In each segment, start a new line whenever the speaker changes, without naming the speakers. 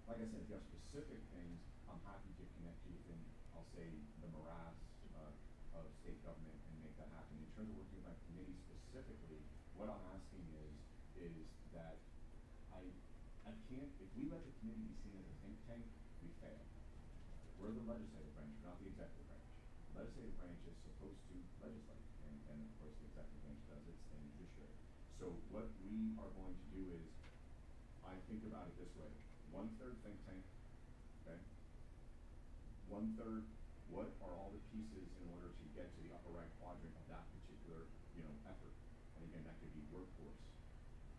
like I said, if you have specific things, I'm happy to connect you within, I'll say, the morass of state government and make that happen. In terms of working with my committee specifically, what I'm asking is that I can't, if we let the committee be seen as a think tank, we fail. We're the legislative branch, we're not the executive branch. The legislative branch is supposed to legislate, and of course the executive branch does its thing judiciary. So what we are going to do is, I think about it this way: 1/3 think tank, okay? 1/3, what are all the pieces in order to get to the upper right quadrant of that particular, effort? And again, that could be workforce.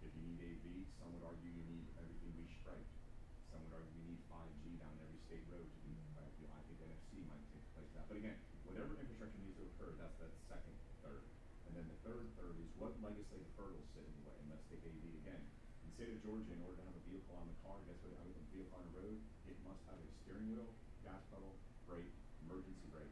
If you need AV, some would argue you need everything we striped. Some would argue we need 5G down every state road to do that. I think NFC might take place of that. But again, whatever infrastructure needs to occur, that's that second third. And then the third is what legislative hurdles sit in the way. And let's take AV again. In the state of Georgia, in order to have a vehicle on the car, guess what? A vehicle on the road, it must have a steering wheel, gas pedal, brake, emergency brake.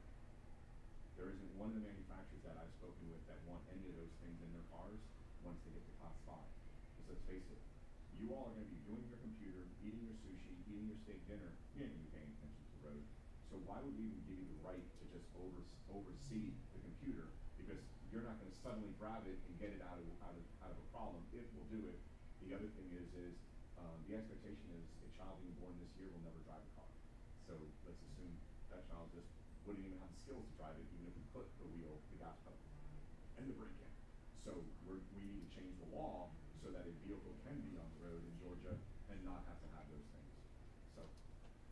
There isn't one of the manufacturers that I've spoken with that want any of those things in their cars once they get to class 5. Because let's face it, you all are going to be doing your computer, eating your sushi, eating your steak dinner, you ain't going to be paying attention to the road. So why would we even give you the right to just oversee the computer? Because you're not going to suddenly grab it and get it out of a problem. It will do it. The other thing is the expectation is a child being born this year will never drive a car. So let's assume that child just wouldn't even have the skills to drive it, even if we put the wheel, the gas pedal, and the brake in. So we need to change the law so that a vehicle can be on the road in Georgia and not have to have those things. So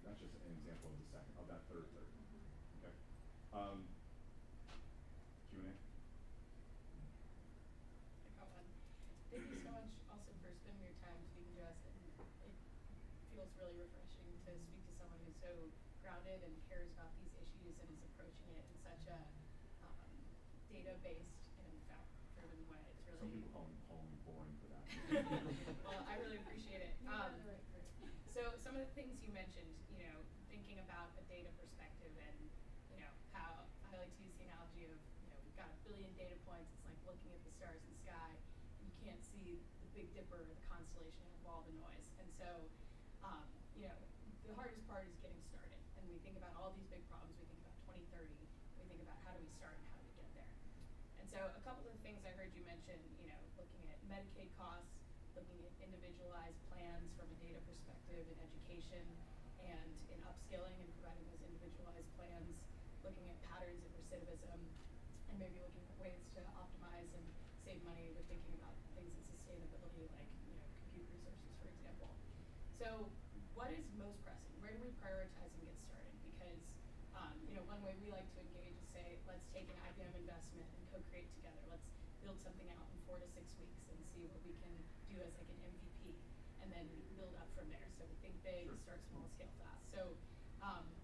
that's just an example of that third. Okay. Q&A.
Thank you so much also for spending your time speaking to us, and it feels really refreshing to speak to someone who's so grounded and cares about these issues and is approaching it in such a data-based and fact-driven way. It's really...
Some people call me boring for that.
Well, I really appreciate it. So some of the things you mentioned, thinking about a data perspective and, how I like to use the analogy of, we've got 1 billion data points. It's like looking at the stars in the sky, and you can't see the Big Dipper or the constellation of all the noise. And so, the hardest part is getting started. And we think about all these big problems. We think about 2030. We think about how do we start and how do we get there. And so a couple of things I heard you mention, looking at Medicaid costs, looking at individualized plans from a data perspective in education and in upskilling and providing those individualized plans, looking at patterns of recidivism, and maybe looking at ways to optimize and save money with thinking about things in sustainability, like compute resources, for example. So what is most pressing? Where do we prioritize and get started? Because one way we like to engage is say, let's take an IBM investment and co-create together. Let's build something out in 4 to 6 weeks and see what we can do as like an MVP, and then build up from there. So we think big,
Sure.
Start small, scale fast. So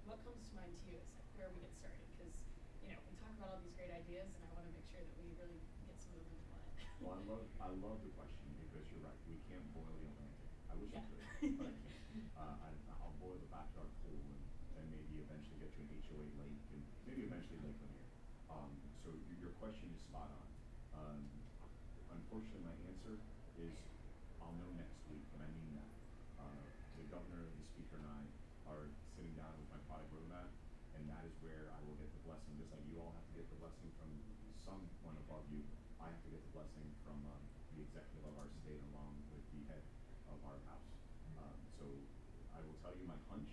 what comes to mind to you is like where we get started? Because we talk about all these great ideas, and I want to make sure that we really get some movement on it.
Well, I love the question because you're right. We can't boil the Atlantic. I wish I could, but I can't. I'll boil the backyard pool and maybe eventually get to an HOA lake and maybe eventually Lake Lanier. So your question is spot on. Unfortunately, my answer is I'll know next week, and I mean that. The governor, the speaker, and I are sitting down with my product roadmap, and that is where I will get the blessing, just like you all have to get the blessing from someone above you. I have to get the blessing from the executive of our state along with the head of our house. So I will tell you my hunch,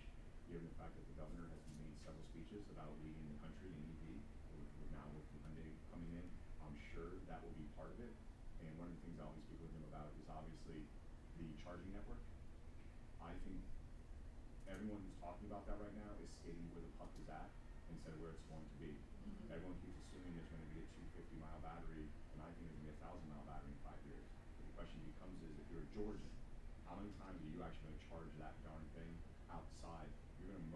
given the fact that the governor has made several speeches about leading the country in EV, now with Hyundai coming in, I'm sure that will be part of it. And one of the things I always speak with him about is obviously the charging network. I think everyone who's talking about that right now is skating where the puck is at instead of where it's going to be.
Mm-hmm.
Everyone keeps assuming there's going to be a 250-mile battery, and I think there's going to be a 1,000-mile battery in 5 years. But the question becomes is, if you're a Georgian, how many times are you actually going to charge that darn thing outside? You're going to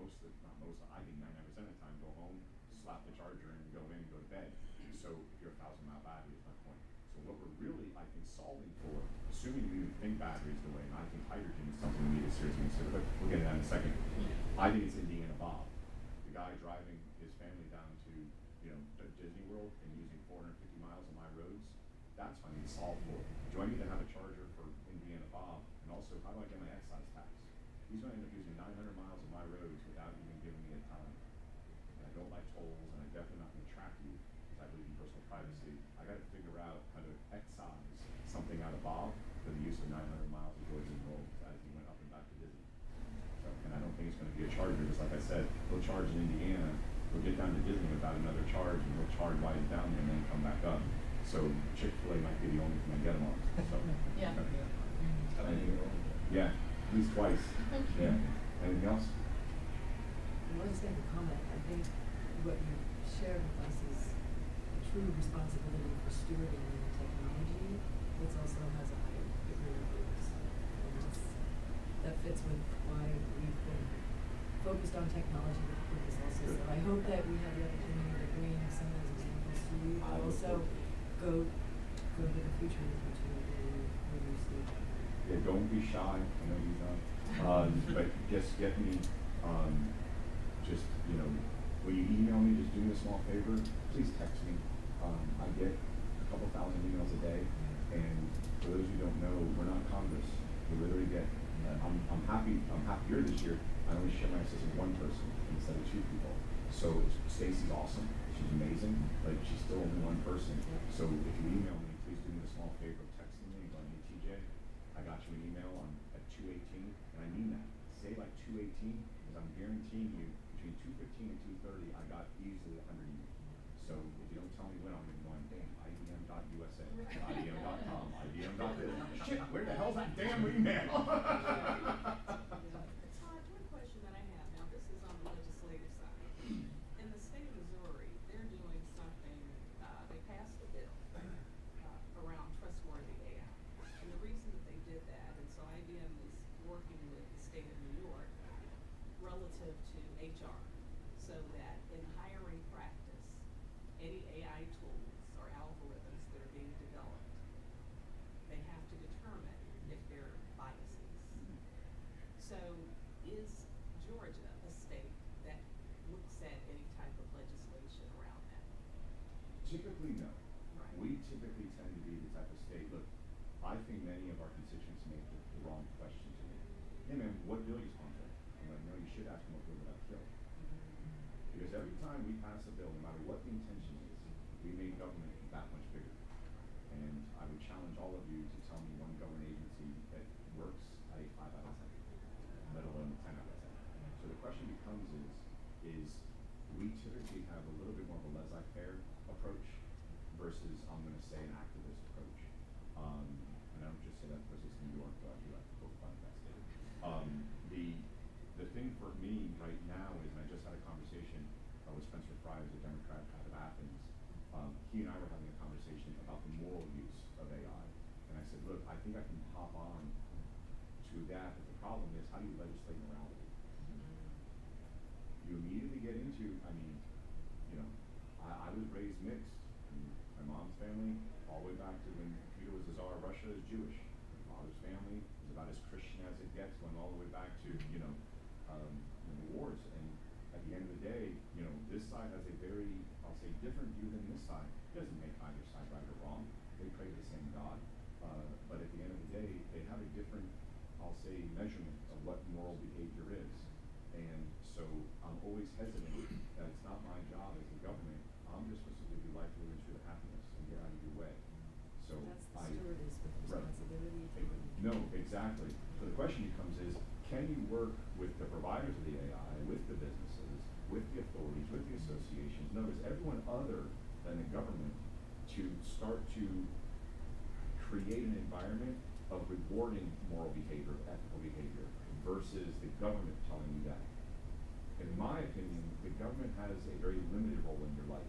I think 99% of the time go home, slap the charger, and go in and go to bed. So if you're a 1,000-mile battery is my point. So what we're really, I think, solving for, assuming you even think batteries the way, and I think hydrogen is something we need to seriously consider, but we'll get into that in a second. I think it's Indiana Bob, the guy driving his family down to Disney World and using 450 miles on my roads. That's what I need to solve for. Do I need to have a charger for Indiana Bob? And also, how do I get my excise tax? he's gonna end up using 900 miles of my roads without even giving me a time. And I don't like tolls, and I'm definitely not gonna track you, because I believe in personal privacy. I gotta figure out how to excise something out of Bob for the use of 900 miles of roads and roads as he went up and back to Disney. So, and I don't think it's gonna be a charger, just like I said, he'll charge in Indiana, he'll get down to Disney without another charge, and he'll charge while he's down there and then come back up. So Chick-fil-A might be the only thing I get him on, so.
Yeah.
Okay.
I don't even know.
Yeah, at least twice. Yeah. Anything else?
Well, I just have a comment. I think what you shared with us is a true responsibility for stewarding the technology, which also has a higher degree of risk. And that fits with why we've been focused on technology with purpose also. So I hope that we have the opportunity to bring some of those examples to you, but also go to the future with you too, where you see.
Yeah, don't be shy. I know you don't. But just get me, just, when you email me, just do me a small favor. Please text me. I get a couple thousand emails a day. And for those who don't know, we're not Congress. We literally get, I'm happier this year. I only share my access with one person instead of two people. So Stacy's awesome. She's amazing, but she's still only one person. So if you email me, please do me the small favor of texting me and going, hey TJ, I got you an email at 2:18, and I mean that. Say like 2:18, because I'm guaranteeing you between 2:15 and 2:30, I got easily 100 emails. So if you don't tell me when, I'm going to go on damn, IBM.USA, IBM.com, IBM.this. Shit, where the hell's that damn email?
Todd, one question that I have now, this is on the legislative side. In the state of Missouri, they're doing something, they passed a bill around trustworthy AI. And the reason that they did that, and so IBM is working with the state of New York relative to HR, so that in hiring practice, any AI tools or algorithms that are being developed, they have to determine if there are biases. So is Georgia a state that looks at any type of legislation around that?
Typically, no.
Right.
We typically tend to be the type of state, look, I think many of our constituents make the wrong question to me. Hey man, what bill you sponsor? I'm like, no, you should ask them what bill would I kill. Because every time we pass a bill, no matter what the intention is, we make government that much bigger. And I would challenge all of you to tell me one government agency that works at a 5 out of 10, let alone a 10 out of 10. So the question becomes is we typically have a little bit more of a laissez-faire approach versus, I'm going to say, an activist approach. And I don't just say that because it's New York, but I do like to poke fun at that state. The thing for me right now is, and I just had a conversation with Spencer Fry, who's a Democrat out of Athens. He and I were having a conversation about the moral use of AI. And I said, look, I think I can hop on to that, but the problem is, how do you legislate morality? You immediately get into, I was raised mixed. My mom's family, all the way back to when Peter was the Tsar of Russia, is Jewish. My father's family is about as Christian as it gets, going all the way back to, the wars. And at the end of the day, this side has a very, I'll say, different view than this side. It doesn't make either side right or wrong. They pray to the same God. But at the end of the day, they have a different, I'll say, measurement of what moral behavior is. And so I'm always hesitant that it's not my job as the government. I'm just supposed to live your life, live into the happiness, and get out of your way. So
That's the stewardess with responsibility.
Right. No, exactly. So the question becomes is, can you work with the providers of the AI, with the businesses, with the authorities, with the associations, notice everyone other than the government, to start to create an environment of rewarding moral behavior, ethical behavior, versus the government telling you that? In my opinion, the government has a very limited role in your life.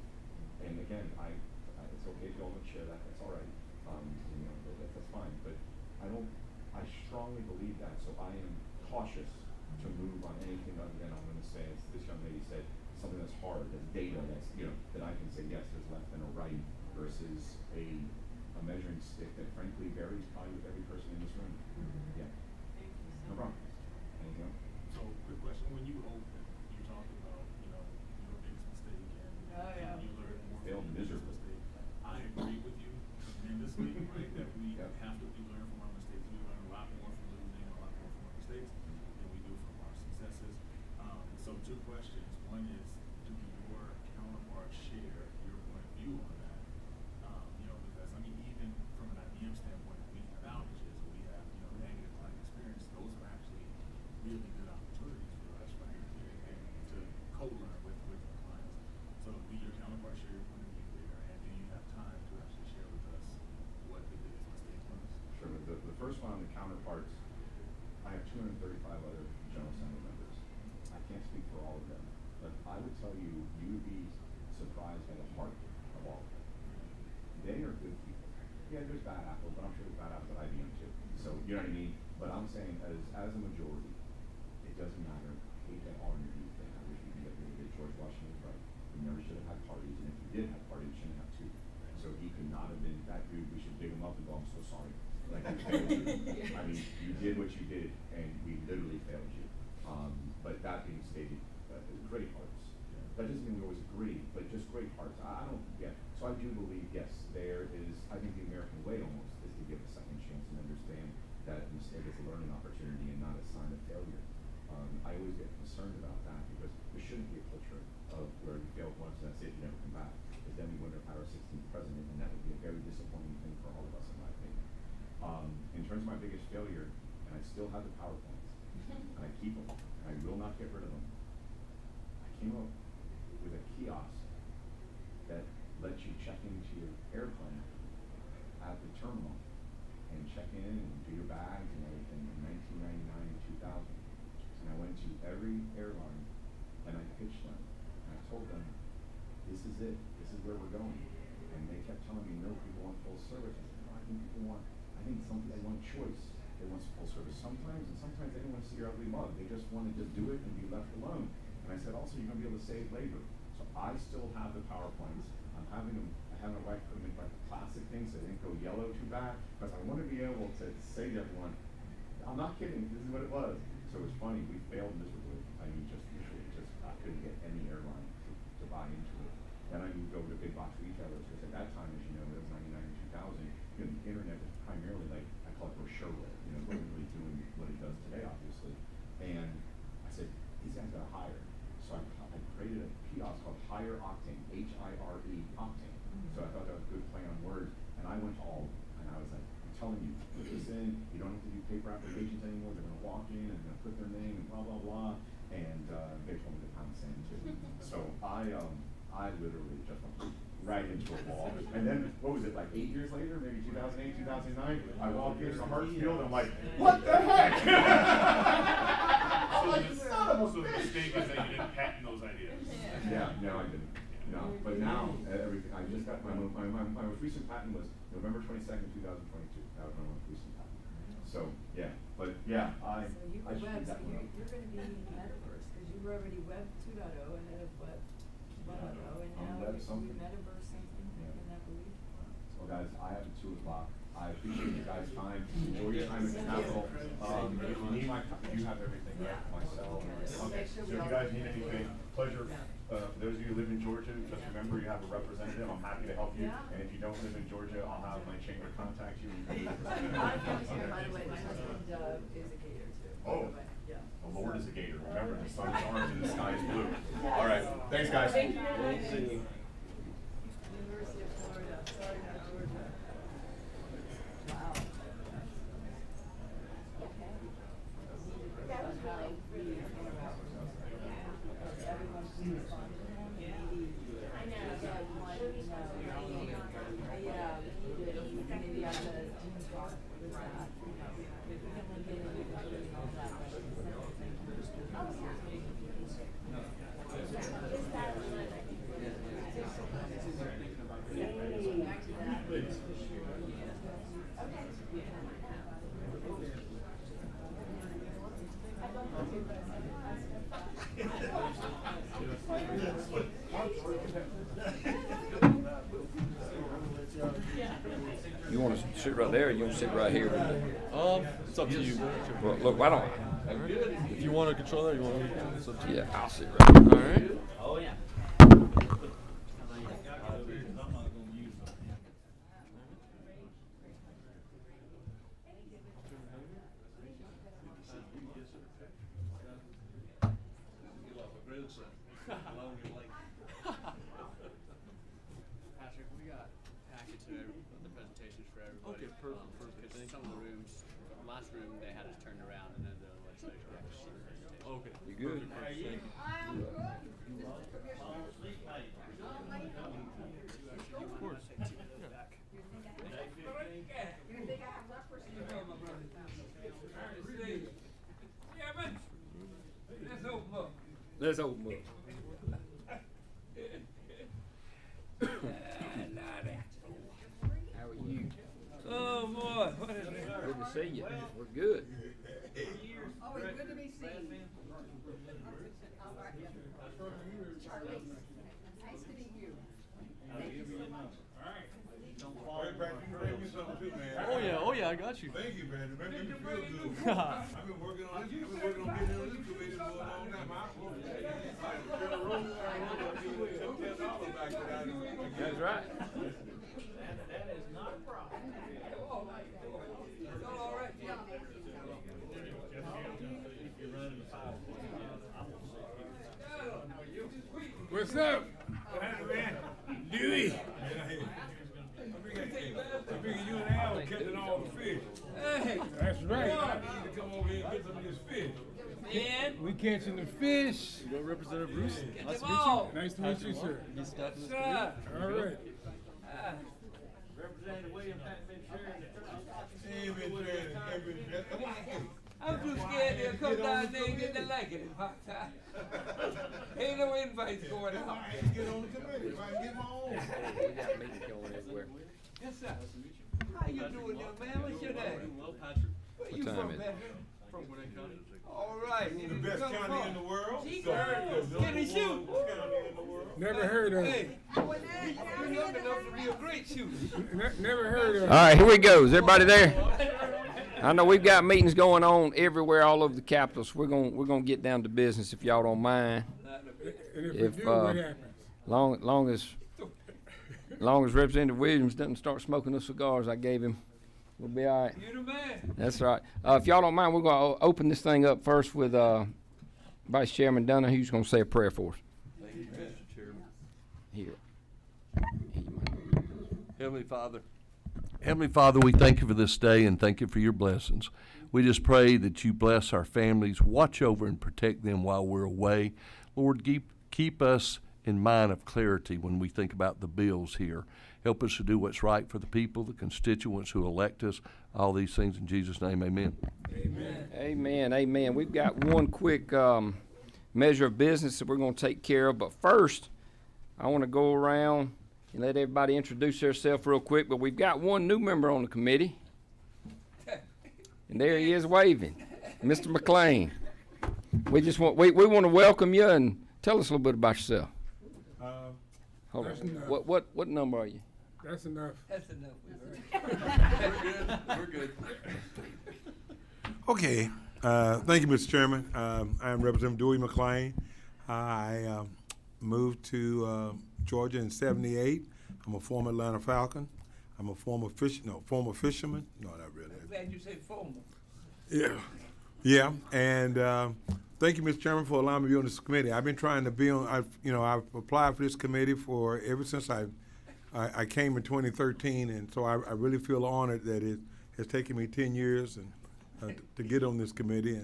And again, it's okay if you all don't share that, that's all right. That's fine. But I strongly believe that, so I am cautious to move on anything other than, I'm going to say, as this young lady said, something that's hard, that's data, that's, that I can say, yes, there's left and a right, versus a measuring stick that frankly varies probably with every person in this room. Yeah.
Thank you so
No problem.
much.
Anything else?
So, quick question. When you open, you talk about, your biggest mistake and
Oh, yeah.
you learn more
Failed
from your biggest
miserably.
mistake. I agree with you tremendously, right? That we
Yep.
have to learn from our mistakes. We learn a lot more from losing and a lot more from our mistakes than we do one is, do your counterparts share your point of view on that? Because I mean, even from an IBM standpoint, we have outages, or we have negative client experience. Those are actually really good opportunities for us, right? And to co-learn with our clients. So do your counterparts share your point of view there, and do you have time to actually share with us what the biggest mistake was?
Sure. The first one on the counterparts, I have 235 other General Assembly members. I can't speak for all of them, but I would tell you, you would be surprised by the heart of all of them. They are good people. Yeah, there's bad apples, but I'm sure there's bad apples at IBM too. So, you know what I mean? But I'm saying, as a majority, it doesn't matter. I hate that R&D thing. I wish we could get rid of it. George Washington was right. We never should have had parties, and if we did have parties, we shouldn't have two. So he could not have been that dude. We should dig him up and go, I'm so sorry. Like, we failed you. I mean, you did what you did, and we literally failed you. But that being stated, great hearts. That doesn't mean we always agree, but just great hearts. I don't get. So I do believe, yes, there is. I think the American way almost is to give a second chance and understand that a mistake is a learning opportunity and not a sign of failure. I always get concerned about that because there shouldn't be a culture of where you failed once and that's it, you never come back. Because then we wouldn't have had our 16th president, and that would be a very disappointing thing for all of us, in my opinion. In terms of my biggest failure, and I still have the PowerPoints, and I keep them, and I will not get rid of them. I came up with a kiosk that lets you check into your airplane at the terminal and check in and do your bags and everything in 1999 and 2000. And I went to every airline and I pitched them. And I told them, this is it. This is where we're going. And they kept telling me, no, people want full service. I said, no, I think people want, they want choice. They want full service sometimes, and sometimes they don't want to see your ugly mug. They just want to just do it and be left alone. And I said, also, you're going to be able to save labor. So I still have the PowerPoints. I have a right to put them in like plastic things so they didn't go yellow too bad, because I want to be able to say to everyone, I'm not kidding, this is what it was. So it's funny, we failed miserably. I mean, just literally, I couldn't get any airline to buy into it. Then I moved over to big box retailers, because at that time, as you know, it was 99 and 2000, the internet was primarily like, I call it brochureware. It wasn't really doing what it does today, obviously. And I said, these guys got to hire. So I created a kiosk called Hire Octane, H-I-R-E, Octane. So I thought that was a good play on words. And I went to all of them, and I was like, I'm telling you, put this in. You don't have to do paper applications anymore. They're going to walk in and they're going to put their name and blah, blah, blah. And they told me to pound sand too. So I literally just went right into a wall. And then, what was it, like 8 years later, maybe 2008, 2009, I walked into Hartsfield, I'm like, what the heck? I'm like, son of a
So the
bitch.
mistake is that you didn't patent those ideas.
Yeah, no, I didn't. No, but now, everything, I just got, my most recent patent was November 22nd, 2022. That was my most recent patent. So, yeah, but yeah,
So you
I
could
should
web,
keep
so
that one up.
you're gonna be metaverse, cause you were already web 2.0 ahead of web 1.0, and
I'm
now
web
you
something.
metaverse something,
Yeah.
can that believe?
Well, guys, I have a 2 o'clock. I appreciate you guys' time. Enjoy your time at the Capitol. If you need my, you have everything, right? My cell. Okay. So if you guys need anything, pleasure. For those of you who live in Georgia, just remember you have a representative. I'm happy to help you.
Yeah.
And if you don't live in Georgia, I'll have my chamber contact you.
I'm from here, by the way, my husband, is a gator too. by
Oh.
the way. Yeah.
The Lord is a gator. Remember, the sun is orange and the sky is blue. All right. Thanks, guys.
Thank you.
University of Florida, sorry, not Georgia. Wow. Okay.
That was really, really
Everyone can respond to him, maybe.
I know.
Yeah, one, yeah, maybe on the team talk with that, you know, we can look into it and all that, but it's simple thing. Back to that.
You want to sit right there, or you want to sit right here?
It's up to you.
Well, look, why don't
If you want to control that, you want me to. It's up to you.
Yeah, I'll sit right here.
All right.
Oh, yeah. Patrick, we got packets of the presentations for everybody.
Okay, perfect, perfect.
Because
Thank
some of the rooms, last room, they had us turned around, and then the legislature had to see the presentation.
Okay.
You good?
Of course.
Let's open up. How are you?
Oh boy, what is it?
Good to see you. We're good.
Oh, it's good to be seen. Charlie, nice to meet you. Thank you so much.
Oh yeah, I got you.
Thank you, man. It made me feel good. I've been working on this. I've been working on getting on this committee for a long time.
That's right.
That is not a problem. It's all right.
What's up?
Man,
Dewey. I figured you and Al were catching all the fish.
hey,
That's right. I need to come over here and get some of this fish.
man,
We catching the fish.
You know, Representative Bruce. Nice to
them
meet you.
all.
Nice to meet you, sir.
He's staff in this
Sir.
committee.
All right.
Representative Williams has been sharing
Ain't been training. Ain't been training.
I'm too scared to come down there and get the like it hot time. Ain't no invites going out.
I ain't get on the committee. If I can get my own.
We got meetings going everywhere.
Yes, sir. How you doing, young man? What's your name?
Well, Patrick.
Where
What
you
time
from,
is it?
man?
From Gwinnett County.
All right.
The best county in the world.
Can he shoot?
Never heard of
Hey,
it.
you're young enough to be a great shooter.
Never heard of
All
it.
right, here we go. Is everybody there? I know we've got meetings going on everywhere, all over the Capitol. So we're gonna get down to business if y'all don't mind.
And if
If,
we do, what happens?
Long as Representative Williams doesn't start smoking the cigars I gave him, we'll be all right.
You the man.
That's right. If y'all don't mind, we're gonna open this thing up first with Vice Chairman Dunn, who's gonna say a prayer for us.
Thank you, Mr. Chairman.
Here.
Heavenly Father, we thank you for this day and thank you for your blessings. We just pray that you bless our families, watch over and protect them while we're away. Lord, keep us in mind of clarity when we think about the bills here. Help us to do what's right for the people, the constituents who elect us. All these things in Jesus' name, amen.
Amen, amen. We've got one quick measure of business that we're going to take care of. But first, I want to go around and let everybody introduce themselves real quick. But we've got one new member on the committee. And there he is waving, Mr. McLean. We want to welcome you and tell us a little bit about yourself. Hold
That's
on.
enough.
What number are you?
That's enough.
That's enough.
We're good.
Okay. Thank you, Mr. Chairman. I am Representative Dewey McLean. I moved to Georgia in '78. I'm a former Atlanta Falcon. I'm a former fisherman. No, not really.
I'm glad you said formal.
Yeah. And thank you, Mr. Chairman, for allowing me to be on this committee. I've been trying to be on. I've applied for this committee for ever since I came in 2013, and so I really feel honored that it has taken me 10 years and to get on this committee,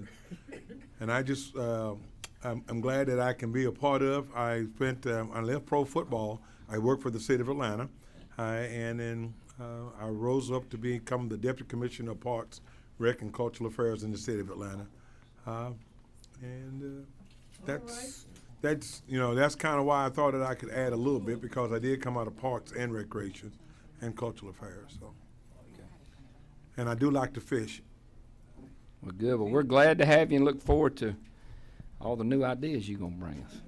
and I just I'm glad that I can be a part of. I left pro football. I worked for the city of Atlanta, and then I rose up to become the Deputy Commissioner of Parks, Rec, and Cultural Affairs in the city of Atlanta, that's kind of why I thought that I could add a little bit, because I did come out of Parks and Recreation and Cultural Affairs. So, and I do like to fish.
Well, good. Well, we're glad to have you and look forward to all the new ideas you're going to bring us.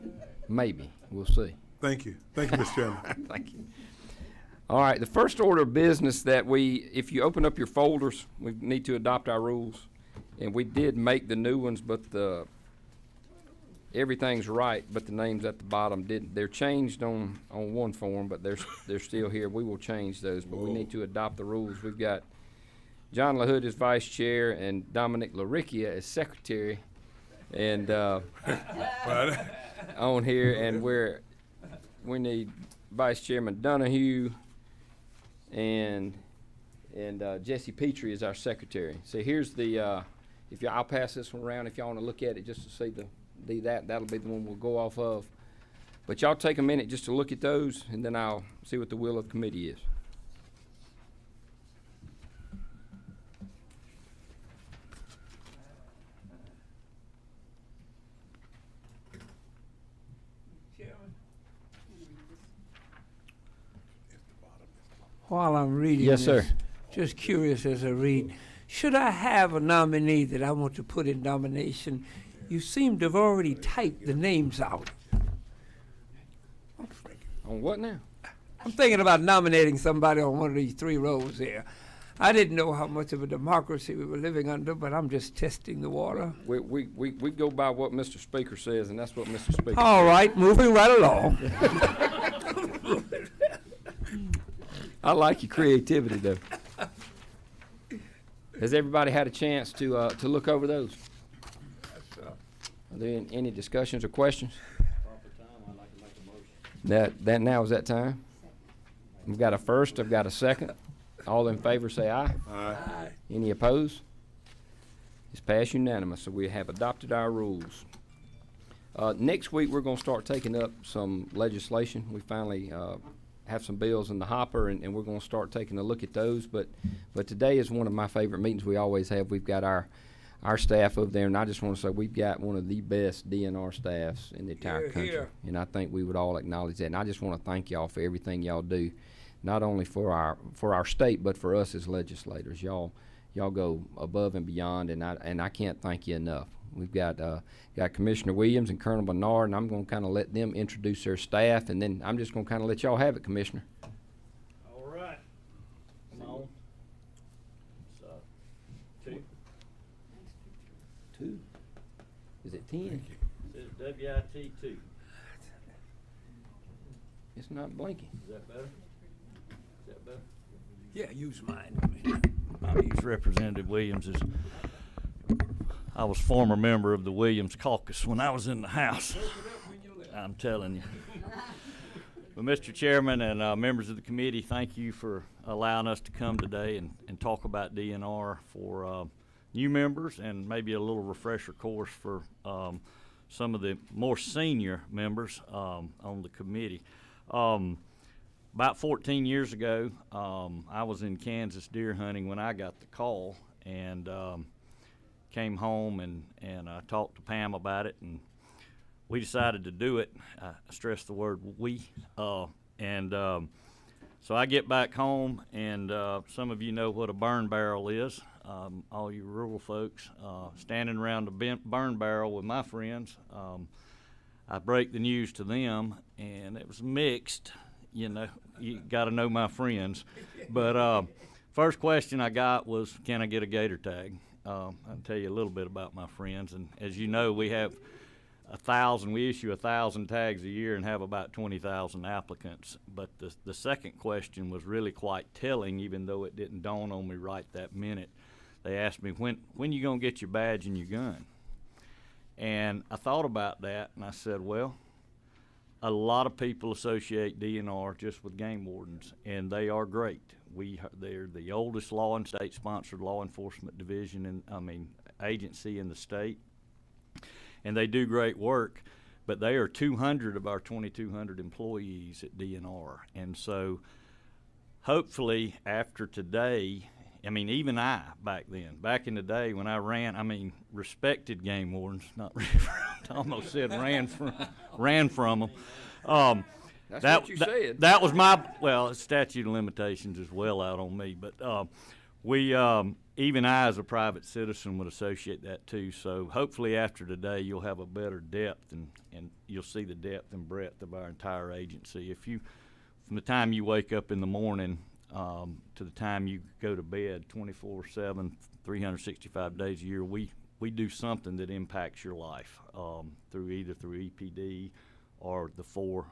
Maybe. We'll see.
Thank you. Thank you, Mr. Chairman.
Thank you. All right. The first order of business that if you open up your folders, we need to adopt our rules. And we did make the new ones, but everything's right, but the names at the bottom didn't. They're changed on one form, but they're still here. We will change those, but we need to adopt the rules. We've got John LaHood as vice chair and Dominic LaRicchia as secretary. And on here, and we need Vice Chairman Donahue and Jesse Petrie is our secretary. So here's the, I'll pass this one around if y'all want to look at it just to see that'll be the one we'll go off of. But y'all take a minute just to look at those, and then I'll see what the will of the committee is.
While I'm reading
Yes,
this,
sir.
just curious as I read, should I have a nominee that I want to put in nomination? You seem to have already typed the names out.
On what now?
I'm thinking about nominating somebody on one of these 3 rows here. I didn't know how much of a democracy we were living under, but I'm just testing the water.
We go by what Mr. Speaker says, and that's what Mr. Speaker
All
says.
right, moving right along.
I like your creativity, though. Has everybody had a chance to look over those? Are there any discussions or questions? That now is that time? We've got a first, I've got a second. All in favor say aye.
Aye.
Any opposed? It's passed unanimous, so we have adopted our rules. Next week, we're gonna start taking up some legislation. We finally, have some bills in the hopper, and we're gonna start taking a look at those, but today is one of my favorite meetings we always have. We've got our staff over there, and I just wanna say we've got one of the best DNR staffs in the entire
Hear,
country.
hear.
And I think we would all acknowledge that, and I just wanna thank y'all for everything y'all do, not only for our state, but for us as legislators. Y'all go above and beyond, and I can't thank you enough. We've got Commissioner Williams and Colonel Bernard, and I'm going to kind of let them introduce their staff, and then I'm just going to kind of let y'all have it, Commissioner.
All right. Come on. It's 2.
2. Is it 10?
It says WIT 2.
It's not blinking.
Is that better? Is that better?
Yeah, use mine.
I'll use Representative Williams. I was former member of the Williams Caucus when I was in the House. I'm telling you. Well, Mr. Chairman and members of the committee, thank you for allowing us to come today and talk about DNR for new members and maybe a little refresher course for some of the more senior members on the committee. About 14 years ago, I was in Kansas deer hunting when I got the call, and came home and I talked to Pam about it, and we decided to do it. I stress the word we. So I get back home, and some of you know what a burn barrel is. All you rural folks, standing around a burn barrel with my friends. I break the news to them, and it was mixed. You know, you got to know my friends. But first question I got was, can I get a gator tag? I'll tell you a little bit about my friends. And as you know, we have 1,000, we issue 1,000 tags a year and have about 20,000 applicants. But the second question was really quite telling, even though it didn't dawn on me right that minute. They asked me, when you gonna get your badge and your gun? And I thought about that, and I said, well, a lot of people associate DNR just with game wardens, and they are great. They're the oldest state-sponsored law enforcement division, agency in the state, and they do great work. But they are 200 of our 2,200 employees at DNR, and so hopefully after today, even I back in the day when I ran, respected game wardens, not almost said ran from them.
That's what you said.
That was statute of limitations is well out on me, but even I as a private citizen would associate that too. So hopefully after today you'll have a better depth and you'll see the depth and breadth of our entire agency. From the time you wake up in the morning to the time you go to bed 24/7, 365 days a year, we do something that impacts your life through EPD or the 4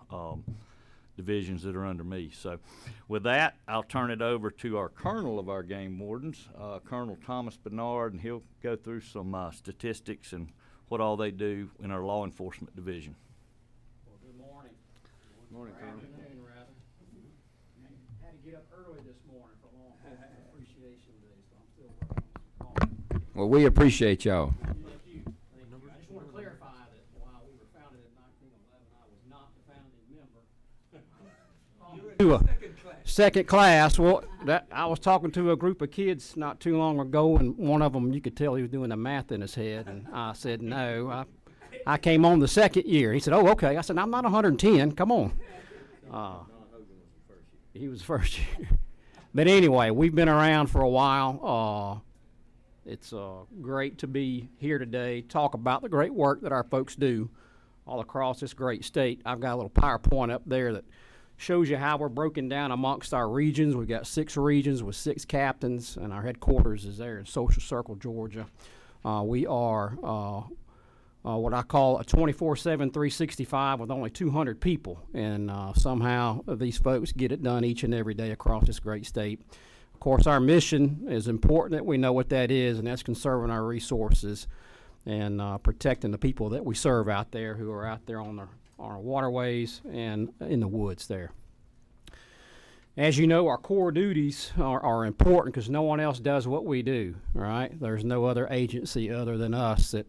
divisions that are under me. So with that, I'll turn it over to our colonel of our game wardens, Colonel Thomas Bernard, and he'll go through some statistics and what all they do in our law enforcement division.
Morning, Colonel.
Afternoon, rather. Had to get up early this morning for Law Enforcement Appreciation Day, so I'm still working on some calls.
Well, we appreciate y'all.
Thank you. Thank you. I just want to clarify that while we were founded in 1911, I was not the founding member. To a second class. Well, I was talking to a group of kids not too long ago, and one of them, you could tell he was doing the math in his head, and I said, no, I came on the second year. He said, oh, okay. I said, I'm not 110. Come on. He was first year. But anyway, we've been around for a while. It's great to be here today, talk about the great work that our folks do all across this great state. I've got a little PowerPoint up there that shows you how we're broken down amongst our regions. We've got 6 regions with 6 captains, and our headquarters is there in Social Circle, Georgia. We are what I call a 24/7, 365 with only 200 people, and somehow these folks get it done each and every day across this great state. Of course, our mission is important that we know what that is, and that's conserving our resources and protecting the people that we serve out there who are out there on our waterways and in the woods there. As you know, our core duties are important because no one else does what we do, right? There's no other agency other than us that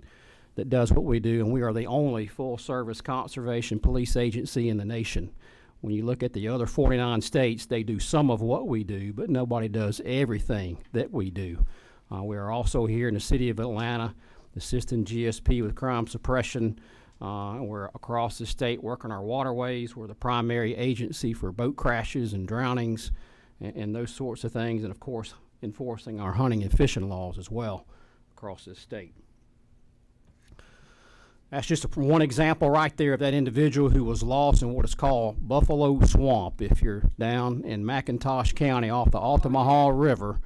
does what we do, and we are the only full-service conservation police agency in the nation. When you look at the other 49 states, they do some of what we do, but nobody does everything that we do. We are also here in the city of Atlanta, assisting GSP with crime suppression. We're across the state working our waterways. We're the primary agency for boat crashes and drownings and those sorts of things, and of course enforcing our hunting and fishing laws as well across this state. That's just one example right there of that individual who was lost in what is called Buffalo Swamp. If you're down in McIntosh County off the Altamaha River,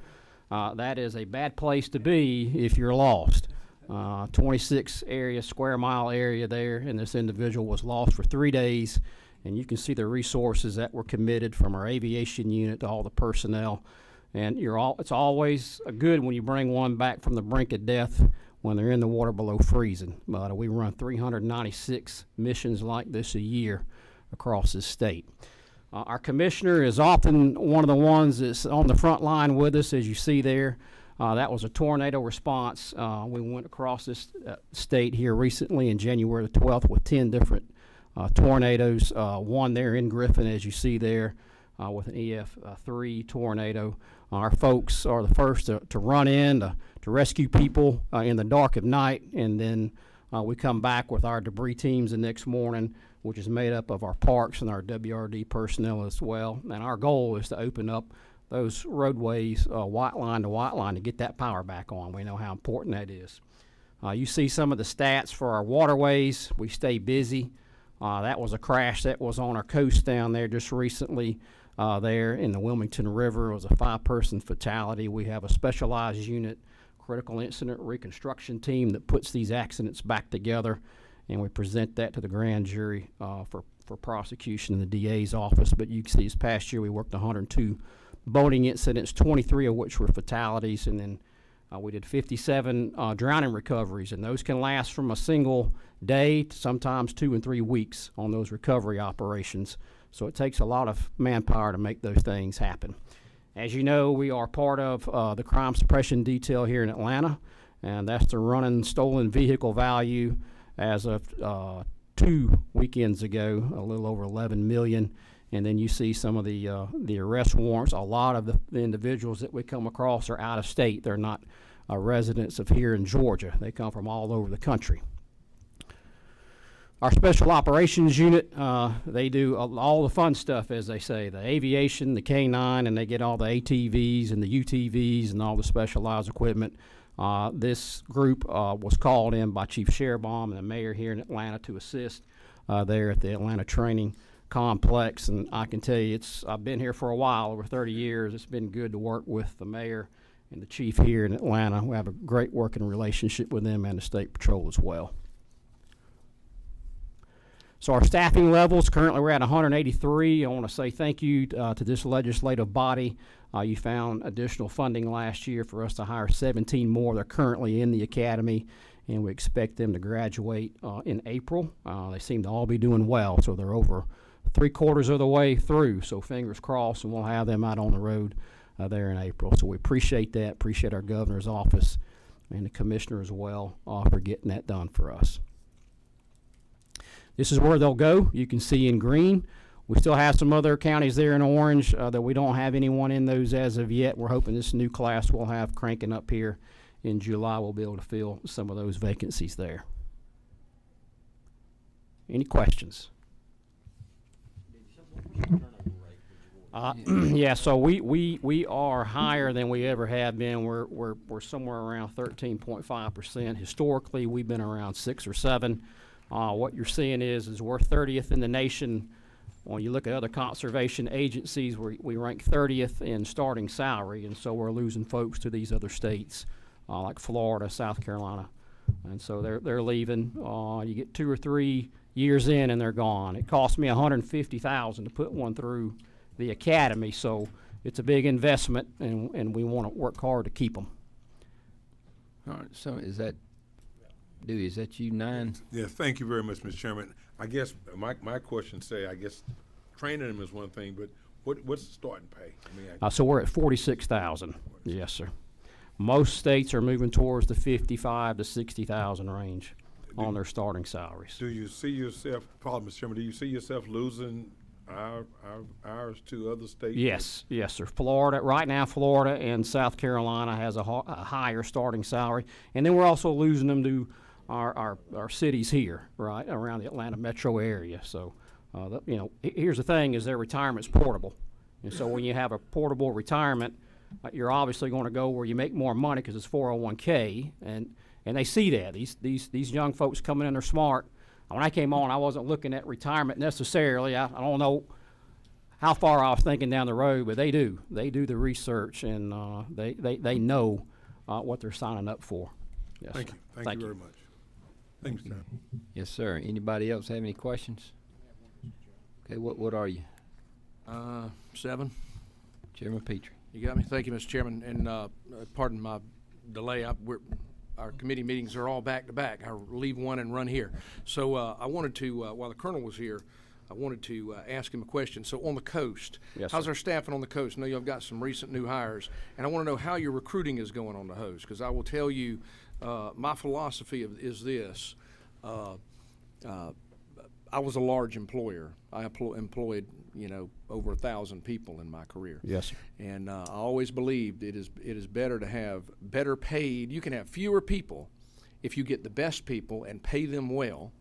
that is a bad place to be if you're lost. 26 square mile area there, and this individual was lost for 3 days, and you can see the resources that were committed from our aviation unit to all the personnel. And it's always good when you bring one back from the brink of death when they're in the water below freezing. But we run 396 missions like this a year across this state. Our commissioner is often one of the ones that's on the front line with us, as you see there. That was a tornado response. We went across this state here recently in January the 12th with 10 different tornadoes. One there in Griffin, as you see there, with an EF3 tornado. Our folks are the first to run in to rescue people in the dark of night, and then we come back with our debris teams the next morning, which is made up of our parks and our WRD personnel as well. And our goal is to open up those roadways white line to white line to get that power back on. We know how important that is. You see some of the stats for our waterways. We stay busy. That was a crash that was on our coast down there just recently. There in the Wilmington River. It was a 5-person fatality. We have a specialized unit, critical incident reconstruction team that puts these accidents back together, and we present that to the grand jury for prosecution in the DA's office. But you can see this past year we worked 102 boating incidents, 23 of which were fatalities, and then we did 57 drowning recoveries, and those can last from a single day to sometimes 2 and 3 weeks on those recovery operations. So it takes a lot of manpower to make those things happen. As you know, we are part of the crime suppression detail here in Atlanta, and that's the running stolen vehicle value as of 2 weekends ago, a little over 11 million. And then you see some of the arrest warrants. A lot of the individuals that we come across are out of state. They're not residents of here in Georgia. They come from all over the country. Our Special Operations Unit, they do all the fun stuff, as they say, the aviation, the K-9, and they get all the ATVs and the UTVs and all the specialized equipment. This group was called in by Chief Sherbaum and the mayor here in Atlanta to assist there at the Atlanta Training Complex. And I can tell you, I've been here for a while, over 30 years. It's been good to work with the mayor and the chief here in Atlanta. We have a great working relationship with them and the State Patrol as well. So our staffing levels, currently we're at 183. I want to say thank you to this legislative body. You found additional funding last year for us to hire 17 more. They're currently in the academy, and we expect them to graduate in April. They seem to all be doing well, so they're over 3/4 of the way through, so fingers crossed, and we'll have them out on the road there in April. So we appreciate that, appreciate our governor's office and the commissioner as well for getting that done for us. This is where they'll go. You can see in green. We still have some other counties there in orange that we don't have anyone in those as of yet. We're hoping this new class we'll have cranking up here in July will be able to fill some of those vacancies there. Any questions? Yeah, so we are higher than we ever have been. We're somewhere around 13.5%. Historically, we've been around 6 or 7. What you're seeing is we're 30th in the nation. When you look at other conservation agencies, we rank 30th in starting salary, and so we're losing folks to these other states like Florida, South Carolina, and so they're leaving. You get 2 or 3 years in, and they're gone. It cost me $150,000 to put one through the academy, so it's a big investment, and we want to work hard to keep them.
All right, so is that Dewey, is that you, 9?
Yeah, thank you very much, Mr. Chairman. I guess my question say, I guess training them is one thing, but what's the starting pay? I mean,
So we're at 46,000. Yes, sir. Most states are moving towards the 55 to 60,000 range on their starting salaries.
do you see yourself, Mr. Chairman, do you see yourself losing ours to other states?
Yes, yes, sir. Right now, Florida and South Carolina has a higher starting salary, and then we're also losing them to our cities here, right, around the Atlanta metro area. So, here's the thing: is their retirement's portable, and so when you have a portable retirement, you're obviously going to go where you make more money because it's 401k, and they see that these young folks coming in, they're smart. When I came on, I wasn't looking at retirement necessarily. I don't know how far I was thinking down the road, but they do the research, and they know what they're signing up for. Yes,
Thank
sir.
you. Thank you very much. Thanks, John.
Yes, sir. Anybody else have any questions? Okay, what are you?
7.
Chairman Petrie.
You got me. Thank you, Mr. Chairman. And pardon my delay. Our committee meetings are all back to back. I leave one and run here. So I wanted to, while the Colonel was here, I wanted to ask him a question. So on the coast,
Yes,
how's
sir.
our staffing on the coast? I know you've got some recent new hires, and I want to know how your recruiting is going on the coast, because I will tell you, my philosophy is this. I was a large employer. I employed, over 1,000 people in my career.
Yes, sir.
And I always believed it is better to have better paid. You can have fewer people if you get the best people and pay them well.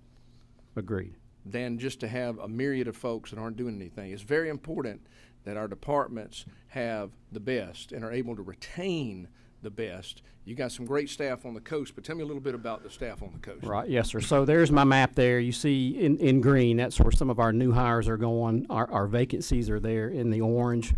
Agreed.
Than just to have a myriad of folks that aren't doing anything. It's very important that our departments have the best and are able to retain the best. You got some great staff on the coast, but tell me a little bit about the staff on the coast.
Right, yes, sir. So there's my map there. You see in green, that's where some of our new hires are going. Our vacancies are there in the orange.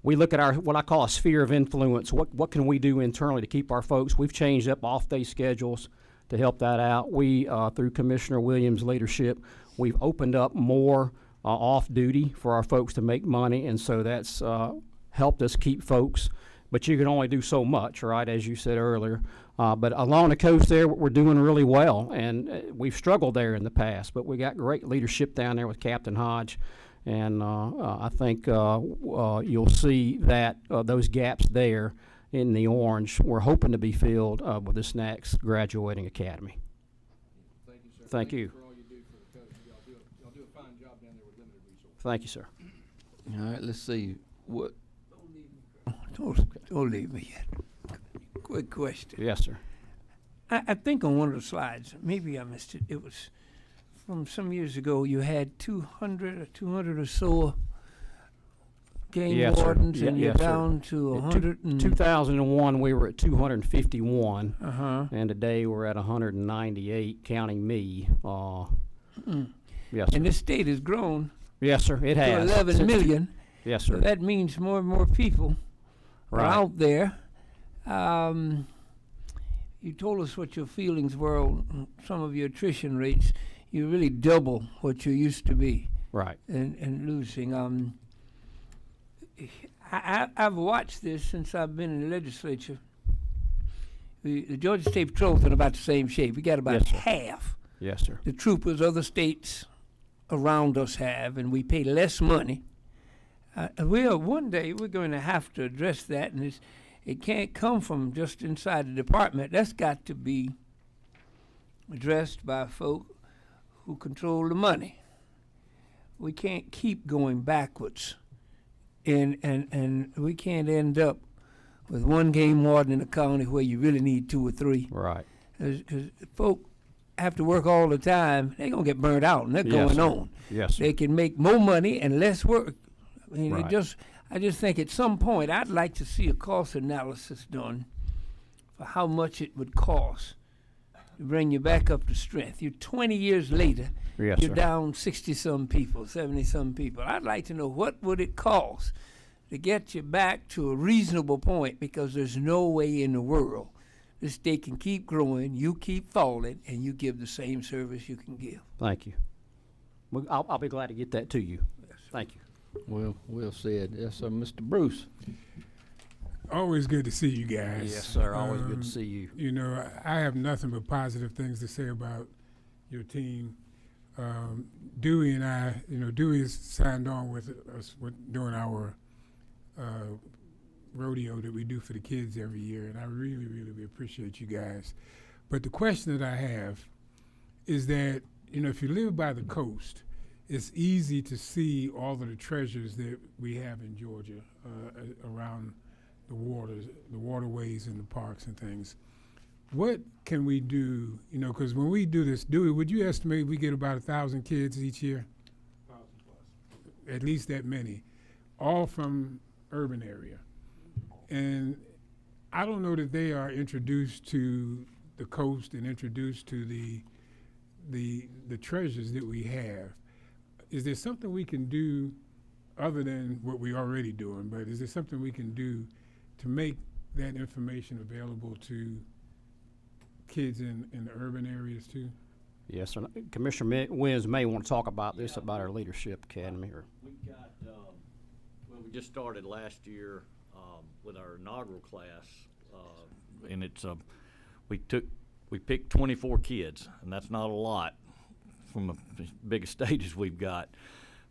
We look at what I call a sphere of influence. What can we do internally to keep our folks? We've changed up off-day schedules to help that out. We, through Commissioner Williams' leadership, we've opened up more off-duty for our folks to make money, and so that's helped us keep folks. But you can only do so much, right, as you said earlier. But along the coast there, we're doing really well, and we've struggled there in the past. But we got great leadership down there with Captain Hodge, and I think you'll see that those gaps there in the orange, we're hoping to be filled with this next graduating academy.
Thank you, sir.
Thank you.
for all you do for the coast. Y'all do a fine job down there with limited resources.
Thank you, sir.
All right, let's see. What?
Don't leave me yet. Quick question.
Yes, sir.
I think on one of the slides, maybe I missed it. It was from some years ago. You had 200 or so game
Yes, sir.
wardens, and you're
Yes, sir.
down to
In
100.
2001, we were at 251,
Uh-huh.
and today we're at 198, counting me. Yes, sir.
And this state has grown
Yes, sir. It
to
has.
11
Since
million.
Yes,
So
sir.
that means more and more people are
Right.
out there. You told us what your feelings were on some of your attrition rates. You really double what you used to be.
Right.
And losing. I've watched this since I've been in the legislature. The Georgia State Patrol's in about the same shape. We got about
Yes, sir.
half
Yes, sir.
the troopers other states around us have, and we pay less money. One day we're going to have to address that, and it can't come from just inside the department. That's got to be addressed by folk who control the money. We can't keep going backwards, and we can't end up with one game warden in a county where you really need 2 or 3.
Right.
Because folk have to work all the time. They're going to get burned out, and they're
Yes,
going
sir.
on.
Yes, sir.
They can make more money and less work. I mean,
Right.
I just think at some point I'd like to see a cost analysis done for how much it would cost to bring you back up to strength. You're 20 years later,
Yes,
you're
sir.
down 60-some people, 70-some people. I'd like to know what would it cost to get you back to a reasonable point, because there's no way in the world this state can keep growing, you keep falling, and you give the same service you can give.
Thank you. Well, I'll be glad to get that to you. Thank you.
Well said. Yes, sir. Mr. Bruce.
Always good to see you guys.
Yes, sir. Always good to see you.
You know, I have nothing but positive things to say about your team. Dewey and I, Dewey's signed on with us doing our rodeo that we do for the kids every year, and I really, really appreciate you guys. But the question that I have is that, if you live by the coast, it's easy to see all of the treasures that we have in Georgia around the waters, the waterways and the parks and things. What can we do, because when we do this, Dewey, would you estimate we get about 1,000 kids each year?
1,000 plus.
At least that many, all from urban area. And I don't know that they are introduced to the coast and introduced to the treasures that we have. Is there something we can do other than what we're already doing, but is there something we can do to make that information available to kids in the urban areas too?
Yes, sir. Commissioner Williams may want to talk about this, about our Leadership Academy.
We've got, we just started last year with our inaugural class, and it's we picked 24 kids, and that's not a lot from the biggest stages we've got.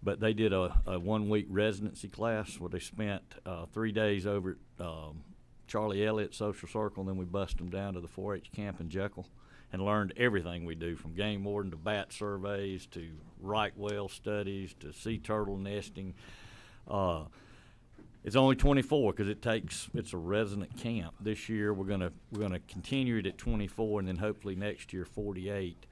But they did a 1-week residency class where they spent 3 days over at Charlie Elliott Social Circle, and then we bust them down to the 4-H camp in Jekyll and learned everything we do, from game warden to bat surveys to right whale studies to sea turtle nesting. It's only 24 because it's a resident camp. This year we're gonna continue it at 24, and then hopefully next year 48.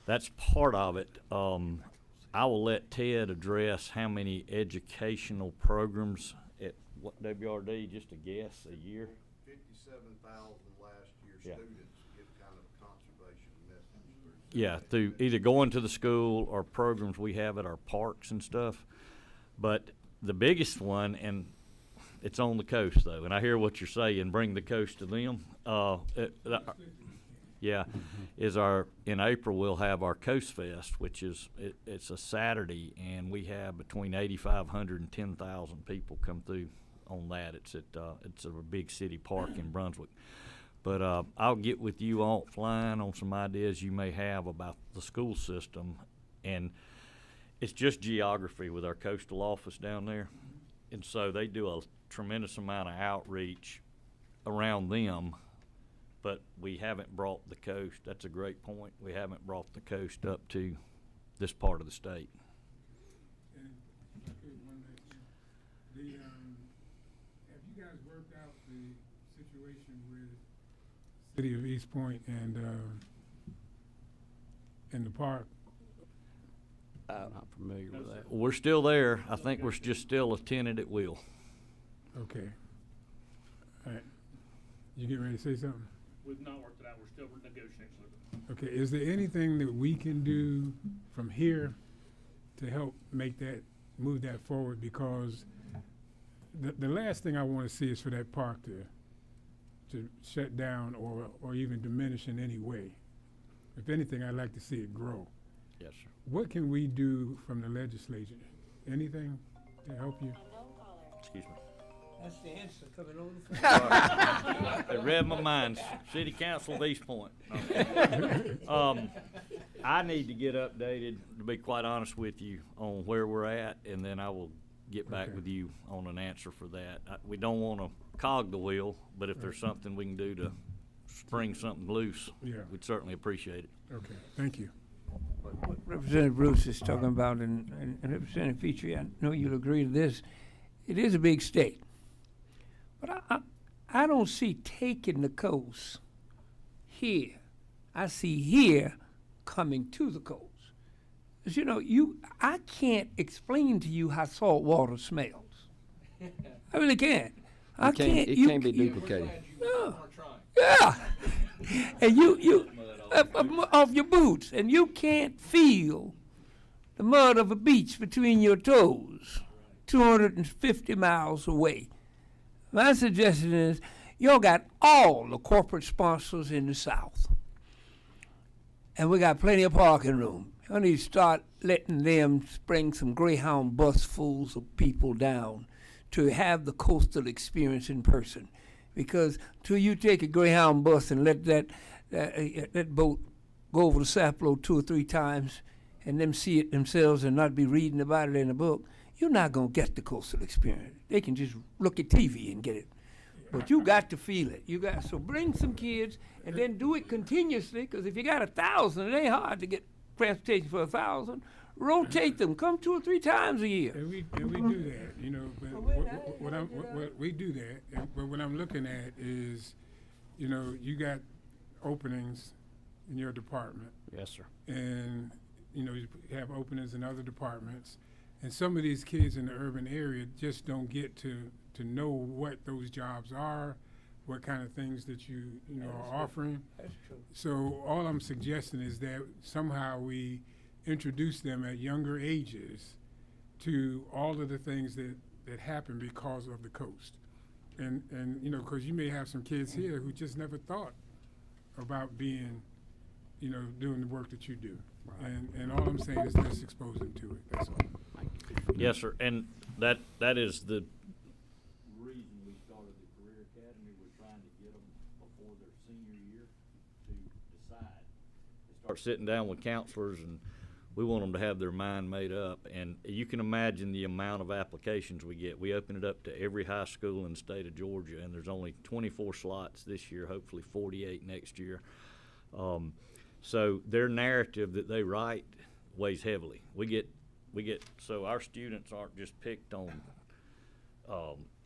That's part of it. I will let Ted address how many educational programs at what WRD, just a guess, a year?
57,000 last year.
Yeah.
Students get kind of a conservation message.
Yeah, through either going to the school or programs we have at our parks and stuff. But the biggest one, and it's on the coast though, and I hear what you're saying, bring the coast to them. Is in April we'll have our Coast Fest, which is it's a Saturday, and we have between 8,500 and 10,000 people come through on that. It's a big city park in Brunswick. But I'll get with you offline on some ideas you may have about the school system, and it's just geography with our coastal office down there, and so they do a tremendous amount of outreach around them. But we haven't brought the coast. That's a great point. We haven't brought the coast up to this part of the state.
And one last thing. Have you guys worked out the situation with City of East Point and the park?
I'm not familiar with that.
We're still there. I think we're just still a tenant at will.
Okay. All right. You get ready to say something?
We've not worked it out. We're still negotiating with them.
Okay, is there anything that we can do from here to help move that forward? Because the last thing I want to see is for that park to shut down or even diminish in any way. If anything, I'd like to see it grow.
Yes, sir.
What can we do from the legislature? Anything to help you?
Excuse me.
That's the answer coming on.
It read my mind. City Council of East Point. I need to get updated, to be quite honest with you, on where we're at, and then I will get back
Okay.
with you on an answer for that. We don't want to cog the wheel, but if there's something we can do to spring something loose,
Yeah.
we'd certainly appreciate it.
Okay, thank you.
What Representative Bruce is talking about, and Representative Petrie, I know you'll agree to this, it is a big state. But I don't see taking the coast here. I see here coming to the coast. 'Cause, you know, I can't explain to you how salt water smells. I really can't. I can't.
It
you
can't be
you-
duplicated.
No. Yeah. And you off your boots, and you can't feel the mud of a beach between your toes, 250 miles away. My suggestion is, y'all got all the corporate sponsors in the South, and we got plenty of parking room. I need to start letting them bring some Greyhound bus fulls of people down to have the coastal experience in person. Because till you take a Greyhound bus and let that boat go over the Sapelo 2 or 3 times and them see it themselves and not be reading about it in a book, you're not going to get the coastal experience. They can just look at TV and get it. But you got to feel it. So bring some kids and then do it continuously, because if you got 1,000, it ain't hard to get transportation for 1,000. Rotate them. Come 2 or 3 times a year.
And we do that, you know, but what we do that, but what I'm looking at is, you know, you got openings in your department.
Yes, sir.
And, you know, you have openings in other departments. And some of these kids in the urban area just don't get to know what those jobs are, what kind of things that you know, are offering.
That's true.
So all I'm suggesting is that somehow we introduce them at younger ages to all of the things that happen because of the coast. And you know, because you may have some kids here who just never thought about being, you know, doing the work that you do. Right. And all I'm saying is let's expose them to it, that's all.
Yes, sir, and that is the reason we started the Career Academy. We're trying to get them before their senior year to decide. Start sitting down with counselors, and we want them to have their mind made up. And you can imagine the amount of applications we get. We open it up to every high school in the state of Georgia, and there's only 24 slots this year, hopefully 48 next year. So their narrative that they write weighs heavily. We get so our students aren't just picked on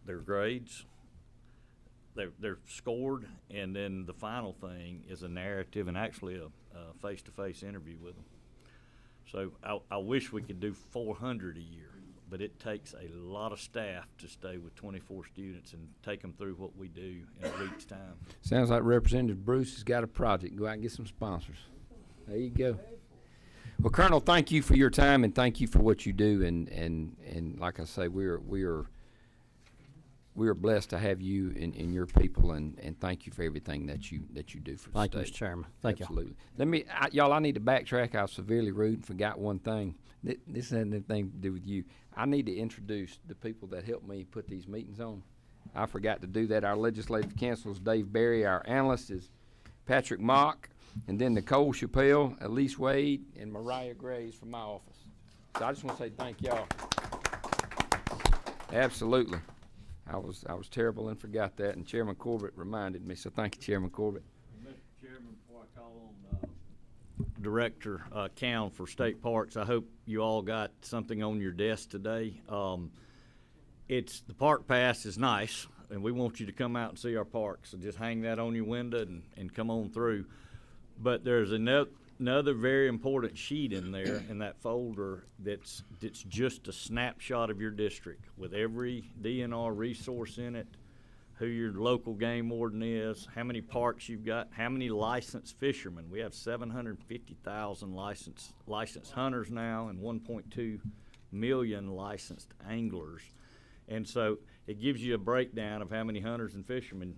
their grades. They're scored, and then the final thing is a narrative and actually a face-to-face interview with them. So I wish we could do 400 a year, but it takes a lot of staff to stay with 24 students and take them through what we do in a week's time.
Sounds like Representative Bruce has got a project. Go out and get some sponsors. There you go. Well, Colonel, thank you for your time and thank you for what you do. And like I say, we are blessed to have you and your people, and thank you for everything that you do for the
Thank you,
state.
Mr. Chairman. Thank you.
Absolutely. Y'all, I need to backtrack. I was severely rude and forgot one thing. This has anything to do with you. I need to introduce the people that helped me put these meetings on. I forgot to do that. Our legislative counsel is Dave Berry. Our analyst is Patrick Mock. And then Nicole Chappelle, Elise Wade, and Mariah Graves from my office. So I just want to say thank y'all. Absolutely. I was terrible and forgot that, and Chairman Corbett reminded me, so thank you, Chairman Corbett.
Mr. Chairman, before I call on Director Cowan for State Parks, I hope you all got something on your desk today. The park pass is nice, and we want you to come out and see our parks. So just hang that on your window and come on through. But there's another very important sheet in there in that folder that's just a snapshot of your district with every DNR resource in it, who your local game warden is, how many parks you've got, how many licensed fishermen. We have 750,000 licensed hunters now and 1.2 million licensed anglers. And so it gives you a breakdown of how many hunters and fishermen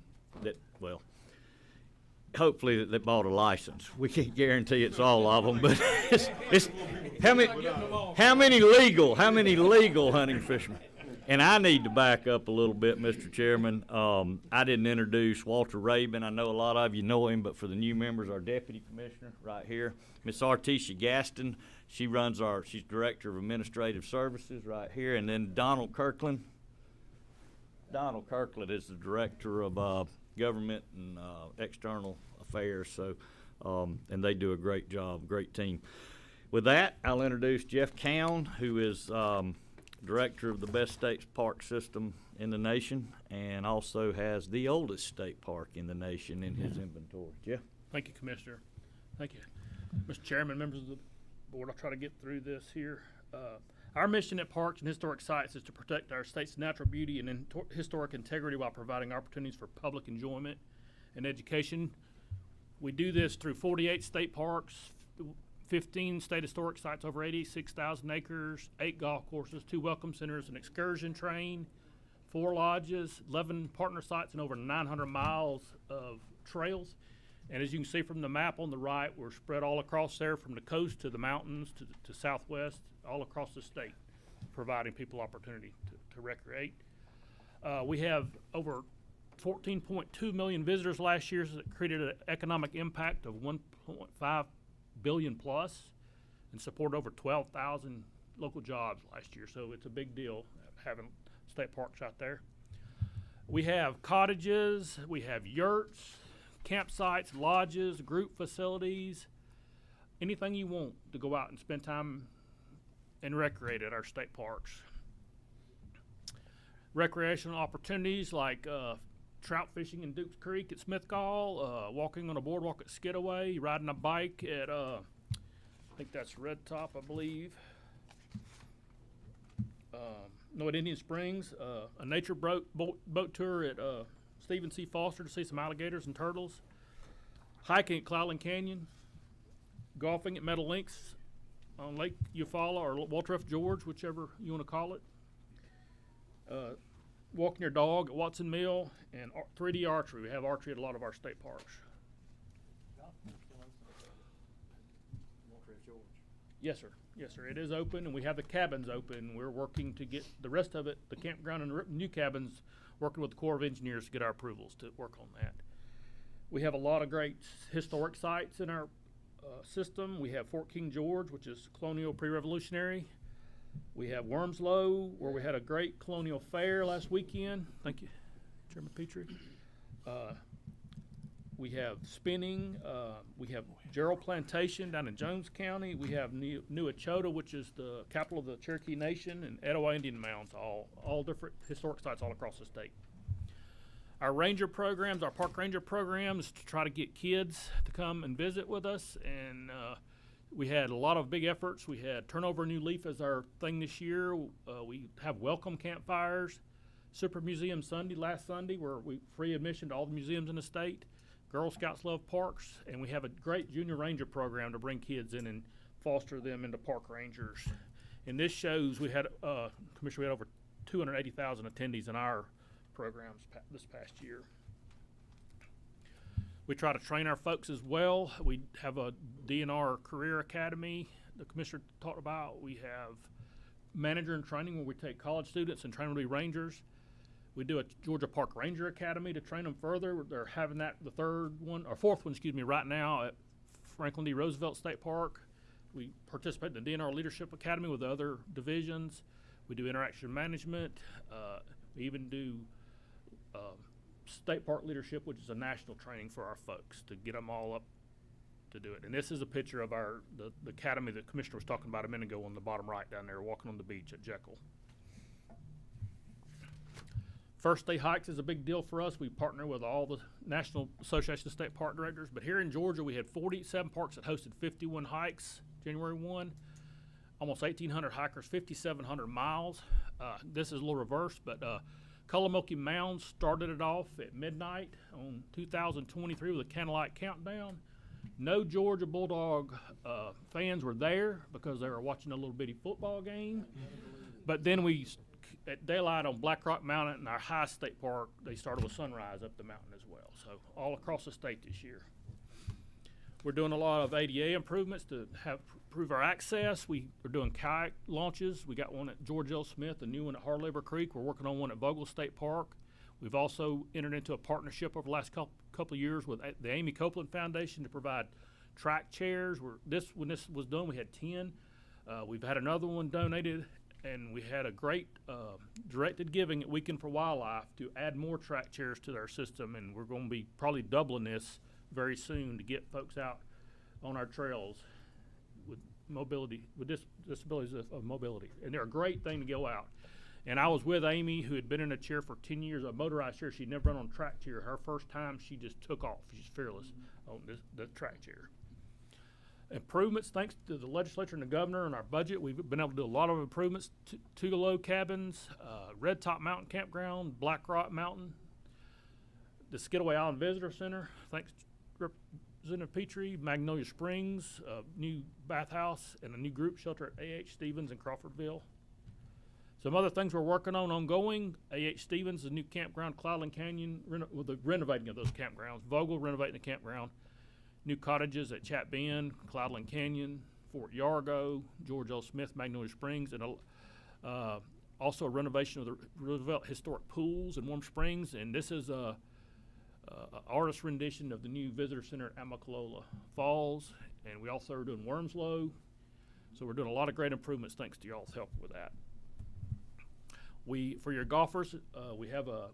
hopefully that bought a license. We can't guarantee it's all of them, but it's how many legal hunting fishermen. And I need to back up a little bit, Mr. Chairman. I didn't introduce Walter Rabin. I know a lot of you know him, but for the new members, our Deputy Commissioner right here, Miss Artesia Gaston. She's Director of Administrative Services right here. And then Donald Kirkland. Donald Kirkland is the Director of Government and External Affairs. So, and they do a great job, great team. With that, I'll introduce Jeff Cowan, who is Director of the best state park system in the nation, and also has the oldest state park in the nation in his inventory. Jeff?
Thank you, Commissioner. Thank you. Mr. Chairman, members of the board, I'll try to get through this here. Our mission at Parks and Historic Sites is to protect our state's natural beauty and historic integrity while providing opportunities for public enjoyment and education. We do this through 48 state parks, 15 state historic sites over 86,000 acres, 8 golf courses, 2 welcome centers, an excursion train, 4 lodges, 11 partner sites, and over 900 miles of trails. And as you can see from the map on the right, we're spread all across there from the coast to the mountains to southwest, all across the state, providing people opportunity to recreate. We have over 14.2 million visitors last year, so it created an economic impact of 1.5 billion plus and supported over 12,000 local jobs last year. So it's a big deal having state parks out there. We have cottages, we have yurts, campsites, lodges, group facilities, anything you want to go out and spend time and recreate at our state parks. Recreational opportunities like trout fishing in Dukes Creek at Smithgall, walking on a boardwalk at Skidaway, riding a bike at, I think that's Red Top, I believe. At Indian Springs, a nature boat tour at Stephen C. Foster to see some alligators and turtles, hiking at Cloudland Canyon, golfing at Meadow Links on Lake Eufaula or Walter F. George, whichever you want to call it. Walking your dog at Watson Mill, and 3D archery. We have archery at a lot of our state parks. Yes, sir. Yes, sir. It is open, and we have the cabins open. We're working to get the rest of it, the campground and new cabins, working with the Corps of Engineers to get our approvals to work on that. We have a lot of great historic sites in our system. We have Fort King George, which is colonial pre-revolutionary. We have Wormslow, where we had a great colonial fair last weekend. Thank you, Chairman Petrie. We have Spinning. We have Gerald Plantation down in Jones County. We have New Echota, which is the capital of the Cherokee Nation, and Etowah Indian Mounds, all different historic sites all across the state. Our ranger programs, our park ranger programs, to try to get kids to come and visit with us, and we had a lot of big efforts. We had Turn Over a New Leaf as our thing this year. We have welcome campfires, Super Museum Sunday last Sunday, where we free admission to all the museums in the state. Girl Scouts Love Parks, and we have a great junior ranger program to bring kids in and foster them into park rangers. And this shows we had, Commissioner, we had over 280,000 attendees in our programs this past year. We try to train our folks as well. We have a DNR Career Academy the Commissioner talked about. We have manager in training where we take college students and train them to be rangers. We do a Georgia Park Ranger Academy to train them further. They're having that, the fourth one, right now at Franklin D. Roosevelt State Park. We participate in the DNR Leadership Academy with the other divisions. We do interaction management. We even do state park leadership, which is a national training for our folks to get them all up to do it. And this is a picture of the academy that the Commissioner was talking about a minute ago on the bottom right down there, walking on the beach at Jekyll. First Day Hikes is a big deal for us. We partner with all the National Association of State Park Directors. But here in Georgia, we had 47 parks that hosted 51 hikes January 1, almost 1,800 hikers, 5,700 miles. This is a little reverse, but Cullamoky Mounds started it off at midnight on 2023 with a candlelight countdown. No Georgia Bulldog fans were there because they were watching a little bitty football game. But then at daylight on Black Rock Mountain, in our highest state park, they started with sunrise up the mountain as well. So all across the state this year. We're doing a lot of ADA improvements to improve our access. We are doing kayak launches. We got one at George L. Smith, a new one at Hard Labor Creek. We're working on one at Vogel State Park. We've also entered into a partnership over the last couple of years with the Amy Copeland Foundation to provide track chairs. When this was done, we had 10. We've had another one donated, and we had a great directed giving at Weekend for Wildlife to add more track chairs to our system, and we're going to be probably doubling this very soon to get folks out on our trails with mobility, with disabilities of mobility. And they're a great thing to go out. And I was with Amy, who had been in a chair for 10 years, a motorized chair. She'd never run on a track chair. Her first time, she just took off. She's fearless on the track chair. Improvements, thanks to the legislature and the governor and our budget, we've been able to do a lot of improvements to the low cabins, Red Top Mountain Campground, Black Rock Mountain, the Skidaway Island Visitor Center, thanks to Representative Petrie, Magnolia Springs, new bathhouse, and a new group shelter at A.H. Stevens in Crawfordville. Some other things we're working on ongoing, A.H. Stevens, the new campground, Cloudland Canyon, the renovating of those campgrounds, Vogel renovating the campground, new cottages at Chat Bend, Cloudland Canyon, Fort Yargo, George L. Smith, Magnolia Springs, and also a renovation of the Roosevelt historic pools in Warm Springs. And this is a artist rendition of the new visitor center at Amicalola Falls. And we also are doing Wormslow. So we're doing a lot of great improvements thanks to y'all's help with that. For your golfers, we have a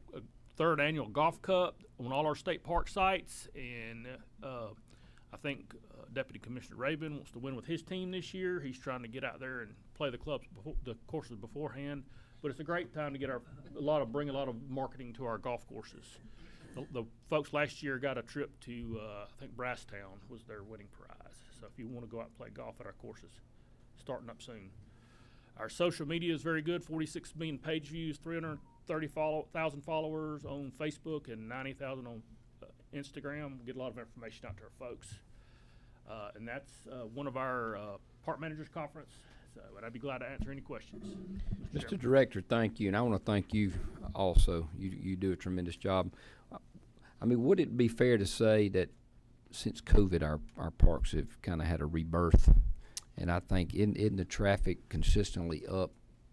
third annual golf cup on all our state park sites, and I think Deputy Commissioner Rabin wants to win with his team this year. He's trying to get out there and play the courses beforehand, but it's a great time to get bring a lot of marketing to our golf courses. The folks last year got a trip to I think Brasstown was their winning prize. So if you want to go out and play golf at our courses, starting up soon. Our social media is very good, 46 million page views, 330,000 followers on Facebook, and 90,000 on Instagram. We get a lot of information out to our folks. And that's one of our park managers conference. So, and I'd be glad to answer any questions.
Mr. Director, thank you, and I want to thank you also. You do a tremendous job. I mean, would it be fair to say that since COVID, our parks have kind of had a rebirth? And I think isn't the traffic consistently up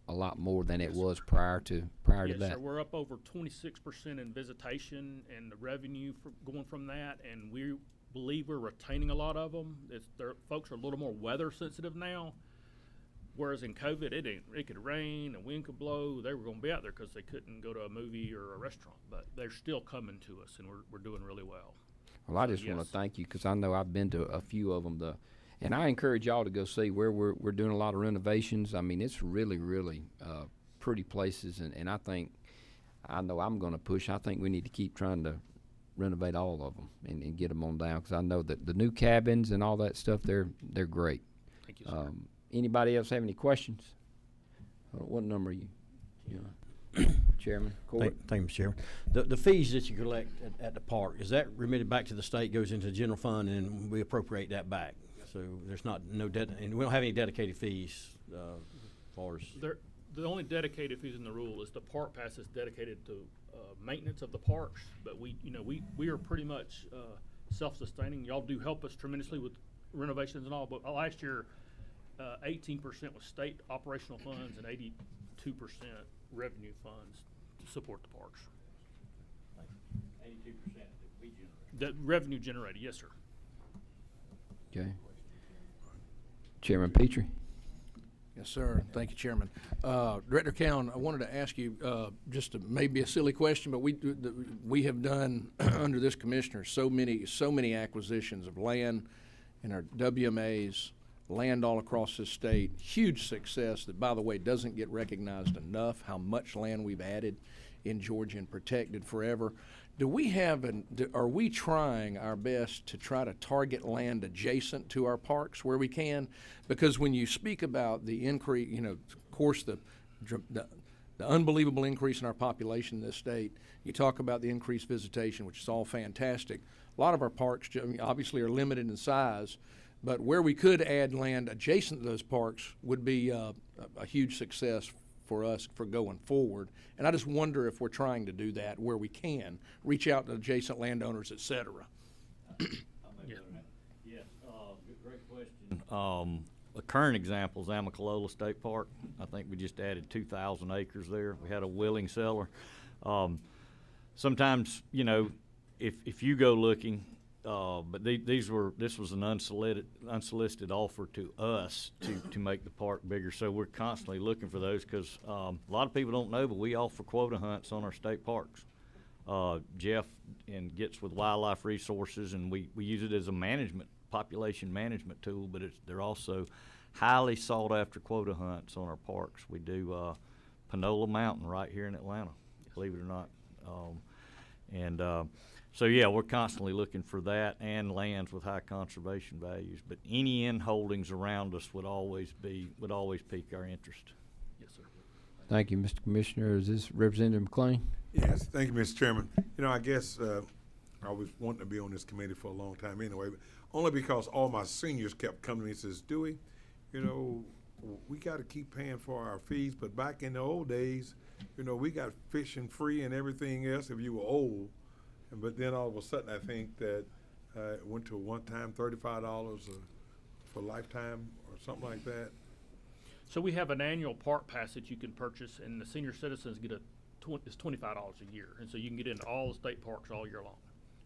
a lot more than it was prior to that?
Yes, sir. We're up over 26% in visitation and the revenue going from that, and we believe we're retaining a lot of them. Folks are a little more weather sensitive now, whereas in COVID, it could rain, and wind could blow. They were going to be out there because they couldn't go to a movie or a restaurant, but they're still coming to us, and we're doing really well.
Well, I just want to thank you because I know I've been to a few of them. And I encourage y'all to go see where we're doing a lot of renovations. I mean, it's really, really pretty places, and I know I'm going to push. I think we need to keep trying to renovate all of them and get them on down because I know that the new cabins and all that stuff, they're great.
Thank you, sir.
Anybody else have any questions? What number are you? Chairman Court.
Thank you, Mr. Chairman. The fees that you collect at the park, is that remitted back to the state, goes into the general fund, and we appropriate that back? So there's no debt, and we don't have any dedicated fees as far as.
The only dedicated fees in the rule is the park pass is dedicated to maintenance of the parks, but we are pretty much self-sustaining. Y'all do help us tremendously with renovations and all, but last year 18% was state operational funds and 82% revenue funds to support the parks.
82% that we generate.
The revenue generated, yes, sir.
Okay. Chairman Petrie.
Yes, sir. Thank you, Chairman. Director Cowan, I wanted to ask you just maybe a silly question, but we have done under this commissioner so many acquisitions of land in our WMAs, land all across this state. Huge success that, by the way, doesn't get recognized enough. How much land we've added in Georgia and protected forever. Do we have are we trying our best to try to target land adjacent to our parks where we can? Because when you speak about the increase, of course, the unbelievable increase in our population in this state, you talk about the increased visitation, which is all fantastic. A lot of our parks obviously are limited in size, but where we could add land adjacent to those parks would be a huge success for us for going forward. And I just wonder if we're trying to do that where we can, reach out to adjacent landowners, et cetera.
Yes. A current example is Amicalola State Park. I think we just added 2,000 acres there. We had a willing seller. Sometimes, you know, if you go looking, but this was an unsolicited offer to us to make the park bigger. So we're constantly looking for those because a lot of people don't know, but we offer quota hunts on our state parks. Jeff gets with Wildlife Resources, and we use it as a population management tool, but they're also highly sought after quota hunts on our parks. We do Panola Mountain right here in Atlanta, believe it or not. So yeah, we're constantly looking for that and lands with high conservation values. But any in holdings around us would always pique our interest.
Yes, sir.
Thank you, Mr. Commissioner. Is this Representative McLean?
Yes, thank you, Mr. Chairman. You know, I guess I was wanting to be on this committee for a long time anyway, but only because all my seniors kept coming to me and says, Dewey, you know, we got to keep paying for our fees, but back in the old days, you know, we got fishing free and everything else if you were old. But then all of a sudden, I think that it went to a one-time $35 for lifetime or something like that.
So we have an annual park pass that you can purchase, and the senior citizens get it's $25 a year, and so you can get into all the state parks all year long.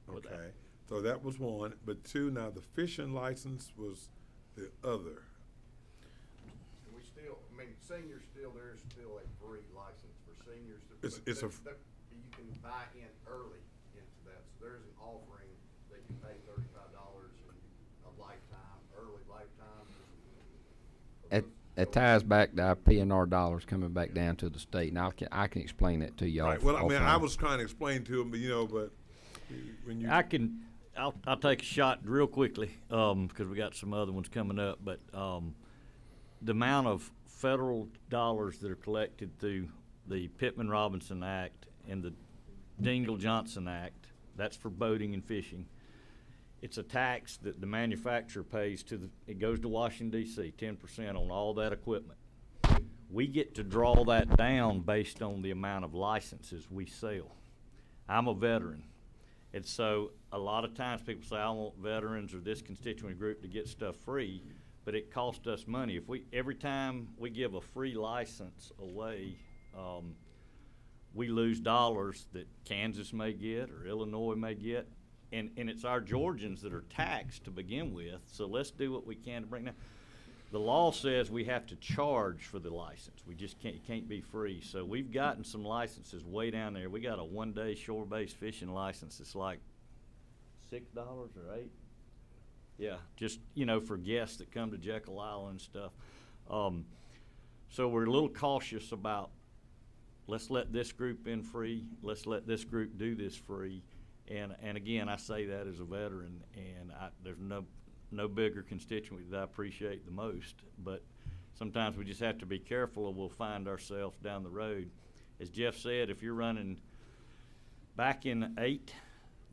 Okay, so that was one, but two, now the fishing license was the other.
And we still, I mean, seniors there's still a free license for seniors. You can buy in early into that, so there's an offering that you pay $35 and a lifetime, early lifetime.
It ties back to our PNR dollars coming back down to the state, and I can explain that to y'all.
Right. Well, I mean, I was trying to explain to them, but you know, when you
I'll take a shot real quickly because we got some other ones coming up. But the amount of federal dollars that are collected through the Pittman-Robinson Act and the Dingell-Johnson Act, that's for boating and fishing. It's a tax that the manufacturer pays it goes to Washington, D.C., 10% on all that equipment. We get to draw that down based on the amount of licenses we sell. I'm a veteran. And so a lot of times people say, I want veterans or this constituent group to get stuff free, but it costs us money. Every time we give a free license away, we lose dollars that Kansas may get or Illinois may get. And it's our Georgians that are taxed to begin with, so let's do what we can to bring down. The law says we have to charge for the license. We just it can't be free. So we've gotten some licenses way down there. We got a one-day shore-based fishing license. It's like $6 or $8. Yeah, just, you know, for guests that come to Jekyll Island and stuff. So we're a little cautious about, let's let this group in free. Let's let this group do this free. And again, I say that as a veteran, and there's no bigger constituent that I appreciate the most. But sometimes we just have to be careful, or we'll find ourselves down the road. As Jeff said, if you're running back in 8,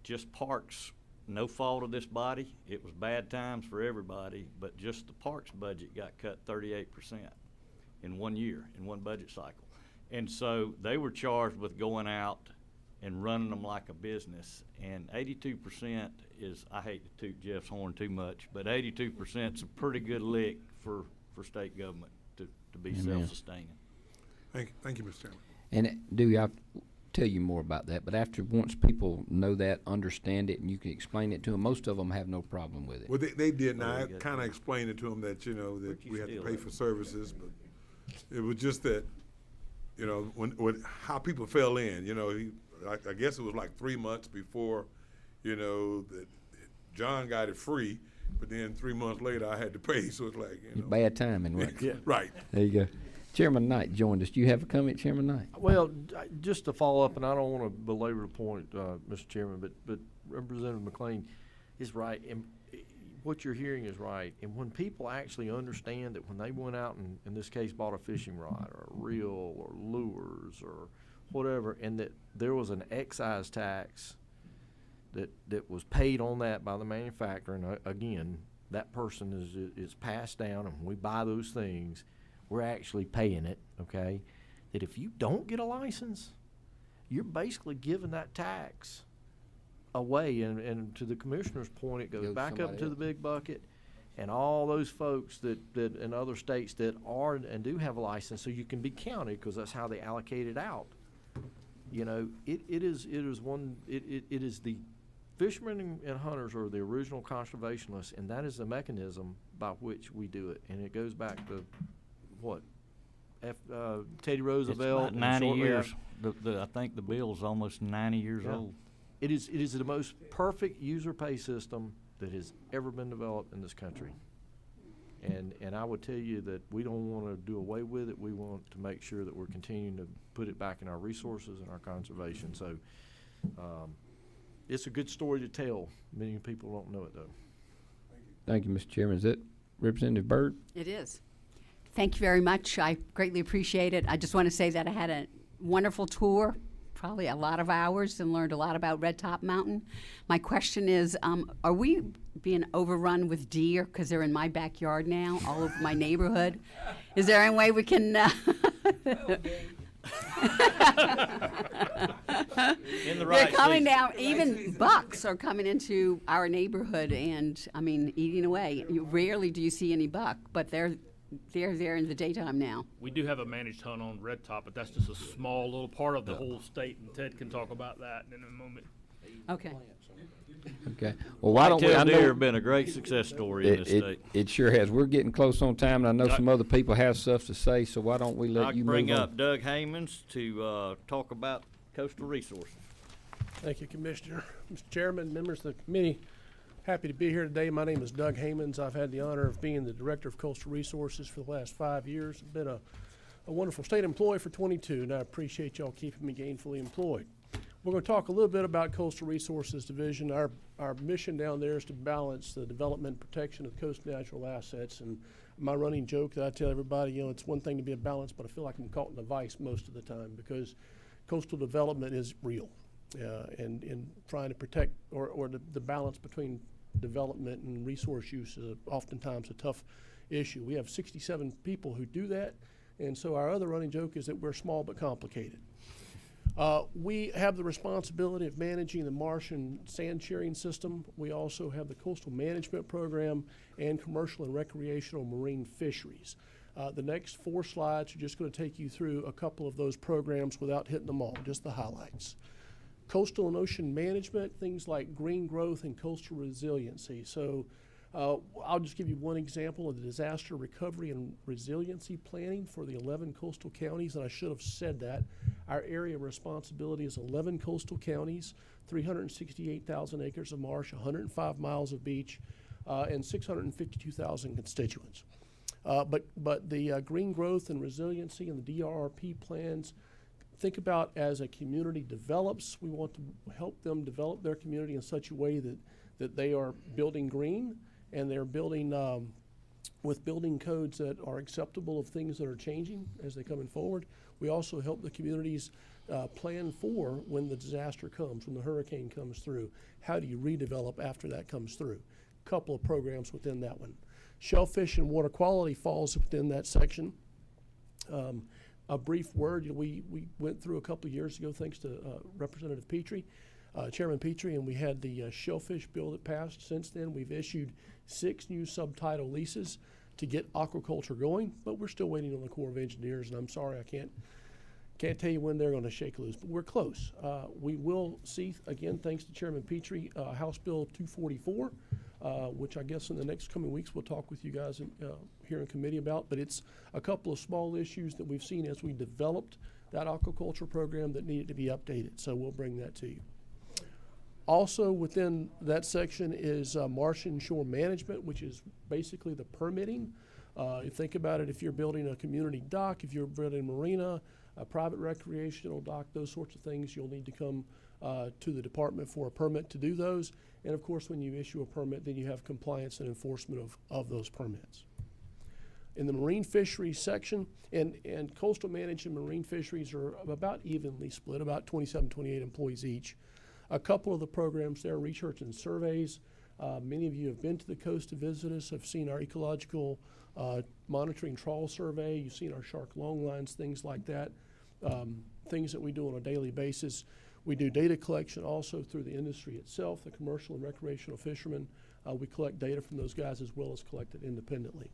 just parks, no fault of this body. It was bad times for everybody, but just the parks budget got cut 38% in 1 year, in one budget cycle. And so they were charged with going out and running them like a business, and 82% is, I hate to toot Jeff's horn too much, but 82% is a pretty good lick for state government to be
Amen.
Self-sustaining.
Thank you, Mr. Chairman.
And Dewey, I'll tell you more about that, but once people know that, understand it, and you can explain it to them, most of them have no problem with it.
Well, they did, and I kind of explained it to them that, you know, that we had to pay for services, but it was just that, you know, when how people fell in, you know, I guess it was like 3 months before, you know, that John got it free, but then 3 months later I had to pay, so it's like, you know.
Bad timing, right?
Yeah. Right.
There you go. Chairman Knight joined us. Do you have a comment, Chairman Knight?
Well, just to follow up, and I don't want to belabor the point, Mr. Chairman, but Representative McLean is right, and what you're hearing is right. And when people actually understand that when they went out and, in this case, bought a fishing rod or a reel or lures or whatever, and that there was an excise tax that was paid on that by the manufacturer, and again, that person is passed down, and when we buy those things, we're actually paying it, okay? That if you don't get a license, you're basically giving that tax away, and to the commissioner's point, it goes back up to the big bucket, and all those folks that in other states that are and do have a license, so you can be counted, because that's how they allocate it out. You know, it is the fishermen and hunters are the original conservationists, and that is the mechanism by which we do it. And it goes back to what? Teddy Roosevelt.
It's about 90 years. I think the bill's almost 90 years old.
It is the most perfect user pay system that has ever been developed in this country. And I would tell you that we don't want to do away with it. We want to make sure that we're continuing to put it back in our resources and our conservation. So it's a good story to tell. Many people don't know it, though.
Thank you, Mr. Chairman. Is it Representative Byrd?
It is. Thank you very much. I greatly appreciate it. I just want to say that I had a wonderful tour, probably a lot of hours, and learned a lot about Red Top Mountain. My question is, are we being overrun with deer? Because they're in my backyard now, all over my neighborhood. Is there any way we can...
In the right
They're coming
season.
down. Even bucks are coming into our neighborhood and, I mean, eating away. Rarely do you see any buck, but they're there in the daytime now.
We do have a managed hunt on Red Top, but that's just a small little part of the whole state, and Ted can talk about that in a moment.
Okay.
Okay. Well, why don't we?
Whitetail
I know
deer have been a great success story in this state.
It sure has. We're getting close on time, and I know some other people have stuff to say. So why don't we let
I'll
you
bring
move
up
on?
Doug Haymans to talk about coastal resources.
Thank you, Commissioner. Mr. Chairman, members of the committee, happy to be here today. My name is Doug Haymans. I've had the honor of being the Director of Coastal Resources for the last 5 years. I've been a wonderful state employee for 22, and I appreciate y'all keeping me gainfully employed. We're going to talk a little bit about Coastal Resources Division. Our mission down there is to balance the development and protection of coast natural assets. And my running joke that I tell everybody, you know, it's one thing to be a balance, but I feel like I'm caught in a vice most of the time, because coastal development is real. And trying to protect or the balance between development and resource use is oftentimes a tough issue. We have 67 people who do that, and so our other running joke is that we're small but complicated. We have the responsibility of managing the marsh and sand shearing system. We also have the coastal management program and commercial and recreational marine fisheries. The next 4 slides are just going to take you through a couple of those programs without hitting them all, just the highlights. Coastal and ocean management, things like green growth and coastal resiliency. So I'll just give you one example of the disaster recovery and resiliency planning for the 11 coastal counties, and I should have said that. Our area of responsibility is 11 coastal counties, 368,000 acres of marsh, 105 miles of beach, and 652,000 constituents. But the green growth and resiliency and the DRRP plans, think about as a community develops, we want to help them develop their community in such a way that they are building green, and they're building with building codes that are acceptable of things that are changing as they come forward. We also help the communities plan for when the disaster comes, when the hurricane comes through. How do you redevelop after that comes through? A couple of programs within that one. Shellfish and water quality falls within that section. A brief word, we went through a couple of years ago, thanks to Representative Petrie, Chairman Petrie, and we had the shellfish bill that passed. Since then, we've issued 6 new subtitle leases to get aquaculture going, but we're still waiting on the Corps of Engineers, and I'm sorry I can't tell you when they're going to shake loose, but we're close. We will see, again, thanks to Chairman Petrie, House Bill 244, which I guess in the next coming weeks we'll talk with you guys here in committee about, but it's a couple of small issues that we've seen as we developed that aquaculture program that needed to be updated, so we'll bring that to you. Also within that section is marsh and shore management, which is basically the permitting. You think about it, if you're building a community dock, if you're building a marina, a private recreational dock, those sorts of things, you'll need to come to the department for a permit to do those. And of course, when you issue a permit, then you have compliance and enforcement of those permits. In the marine fisheries section, and coastal management marine fisheries are about evenly split, about 27, 28 employees each. A couple of the programs there, research and surveys. Many of you have been to the coast to visit us, have seen our ecological monitoring trawl survey. You've seen our shark long lines, things like that, things that we do on a daily basis. We do data collection also through the industry itself, the commercial and recreational fishermen. We collect data from those guys as well as collect it independently.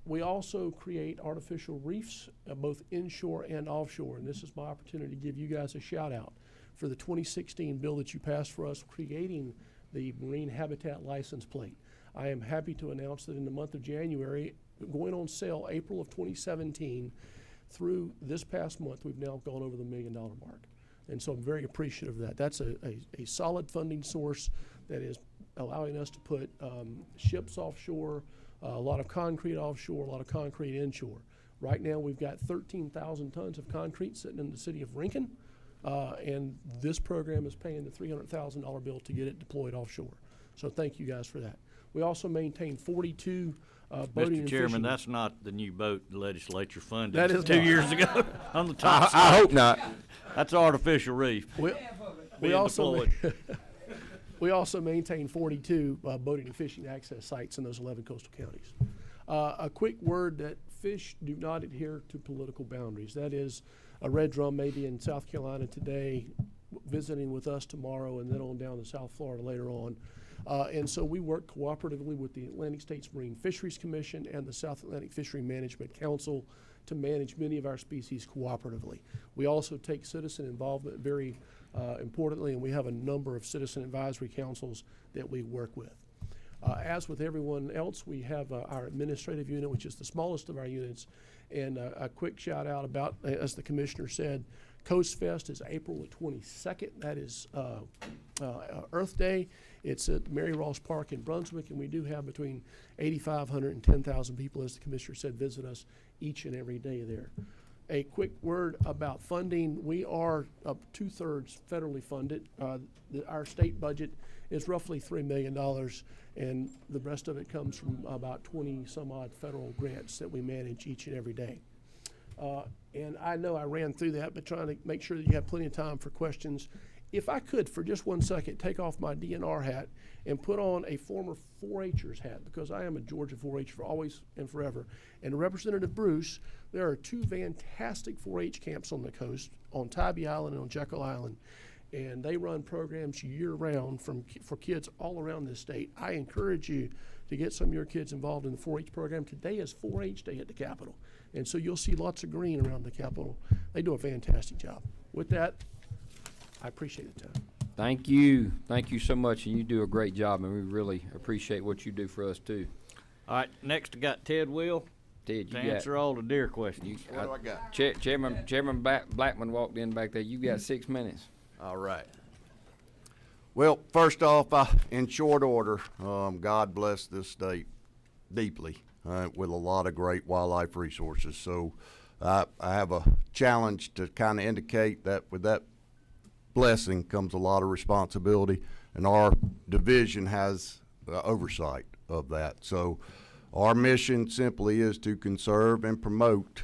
We also create artificial reefs, both inshore and offshore, and this is my opportunity to give you guys a shout out for the 2016 bill that you passed for us creating the Marine Habitat License Plate. I am happy to announce that in the month of January, going on sale April of 2017, through this past month, we've now gone over the $1 million mark. And so I'm very appreciative of that. That's a solid funding source that is allowing us to put ships offshore, a lot of concrete offshore, a lot of concrete inshore. Right now, we've got 13,000 tons of concrete sitting in the city of Rincon, and this program is paying the $300,000 bill to get it deployed offshore. So thank you guys for that. We also maintain 42 boating
Mr.
and
Chairman,
fishing.
that's not the new boat the legislature funded
That is
2
not.
years ago on the top.
I hope not.
That's artificial reef.
We
being
also
deployed.
we also maintain 42 boating and fishing access sites in those 11 coastal counties. A quick word that fish do not adhere to political boundaries. That is, a red drum may be in South Carolina today, visiting with us tomorrow, and then on down to South Florida later on. And so we work cooperatively with the Atlantic States Marine Fisheries Commission and the South Atlantic Fishery Management Council to manage many of our species cooperatively. We also take citizen involvement very importantly, and we have a number of citizen advisory councils that we work with. As with everyone else, we have our administrative unit, which is the smallest of our units, and a quick shout out about, as the commissioner said, Coast Fest is April the 22nd. That is Earth Day. It's at Mary Ross Park in Brunswick, and we do have between 8,500 and 10,000 people, as the commissioner said, visit us each and every day there. A quick word about funding. We are up 2/3 federally funded. Our state budget is roughly $3 million, and the rest of it comes from about 20 some odd federal grants that we manage each and every day. And I know I ran through that, but trying to make sure that you have plenty of time for questions. If I could, for just 1 second, take off my DNR hat and put on a former 4-H'ers hat, because I am a Georgia 4-H for always and forever. And Representative Bruce, there are 2 fantastic 4-H camps on the coast, on Tybee Island and on Jekyll Island. And they run programs year-round for kids all around this state. I encourage you to get some of your kids involved in the 4-H program. Today is 4-H Day at the Capitol. And so you'll see lots of green around the Capitol. They do a fantastic job. With that, I appreciate the time.
Thank you. Thank you so much, and you do a great job, and we really appreciate what you do for us, too.
All right, next I got Ted Will.
Ted, you
to
got
answer all the deer questions.
What do I got?
Chairman Blackman walked in back there. You got 6 minutes.
All right. Well, first off, in short order, God bless this state deeply with a lot of great wildlife resources. So I have a challenge to kind of indicate that with that blessing comes a lot of responsibility, and our division has oversight of that. So our mission simply is to conserve and promote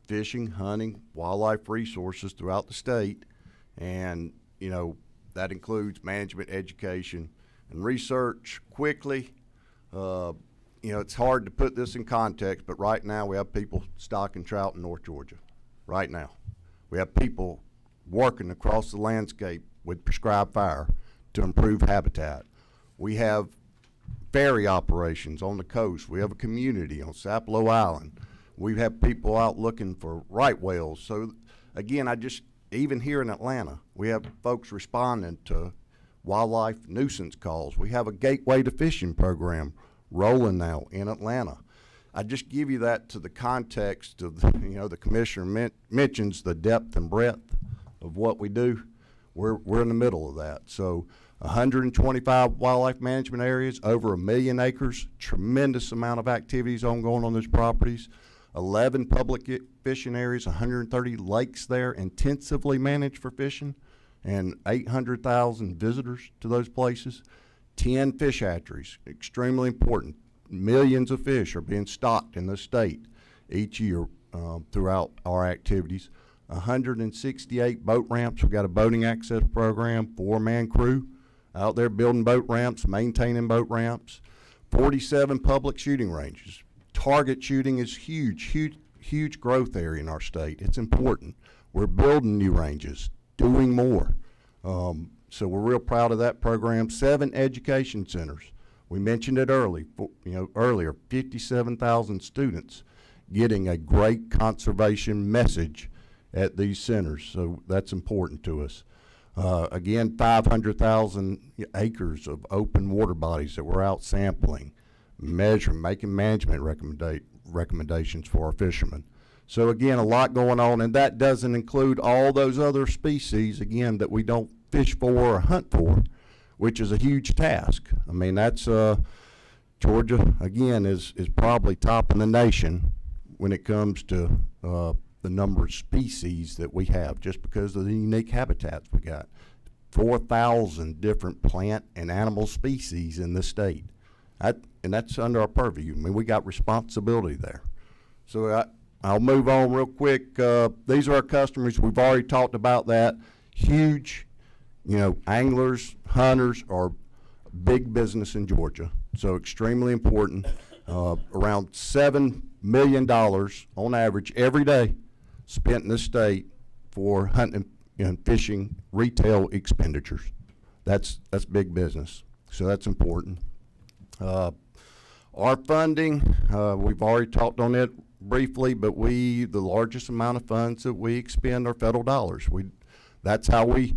fishing, hunting, wildlife resources throughout the state, and that includes management, education, and research. Quickly, it's hard to put this in context, but right now we have people stocking trout in North Georgia. Right now, we have people working across the landscape with prescribed fire to improve habitat. We have ferry operations on the coast. We have a community on Sapelo Island. We have people out looking for right whales. So again, even here in Atlanta, we have folks responding to wildlife nuisance calls. We have a Gateway to Fishing program rolling now in Atlanta. I just give you that to the context of, the commissioner mentions the depth and breadth of what we do. We're in the middle of that. So 125 wildlife management areas, over 1 million acres, tremendous amount of activities ongoing on those properties. 11 public fishing areas, 130 lakes there intensively managed for fishing, and 800,000 visitors to those places. 10 fish hatcheries, extremely important. Millions of fish are being stocked in the state each year throughout our activities. 168 boat ramps. We've got a boating access program, 4-man crew out there building boat ramps, maintaining boat ramps. 47 public shooting ranges. Target shooting is huge growth area in our state. It's important. We're building new ranges, doing more.
So we're real proud of that program. 7 education centers. We mentioned it earlier, 57,000 students getting a great conservation message at these centers. So that's important to us. Again, 500,000 acres of open water bodies that we're out sampling, measuring, making management recommendations for our fishermen. So again, a lot going on, and that doesn't include all those other species, again, that we don't fish for or hunt for, which is a huge task. I mean, that's, Georgia, again, is probably top in the nation when it comes to the number of species that we have, just because of the unique habitats we got. 4,000 different plant and animal species in the state. And that's under our purview. I mean, we got responsibility there. So I'll move on real quick. These are our customers. We've already talked about that. Huge, anglers, hunters are big business in Georgia. So extremely important. Around $7 million on average every day spent in the state for hunting and fishing retail expenditures. That's big business. So that's important. Our funding, we've already talked on it briefly, but the largest amount of funds that we expend are federal dollars. That's how we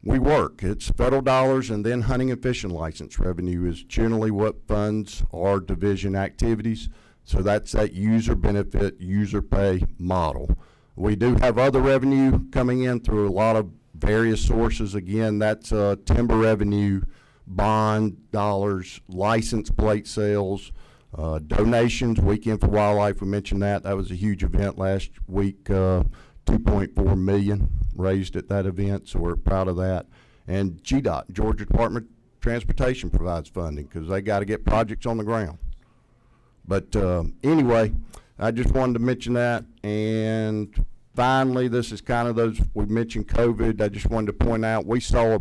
work. It's federal dollars, and then hunting and fishing license revenue is generally what funds our division activities. So that's that user benefit, user pay model. We do have other revenue coming in through a lot of various sources. Again, that's timber revenue, bond dollars, license plate sales, donations, Weekend for Wildlife, we mentioned that. That was a huge event last week, 2.4 million raised at that event, so we're proud of that. And GDOT, Georgia Department of Transportation, provides funding because they got to get projects on the ground. But anyway, I just wanted to mention that. And finally, this is kind of those, we mentioned COVID. I just wanted to point out, we saw,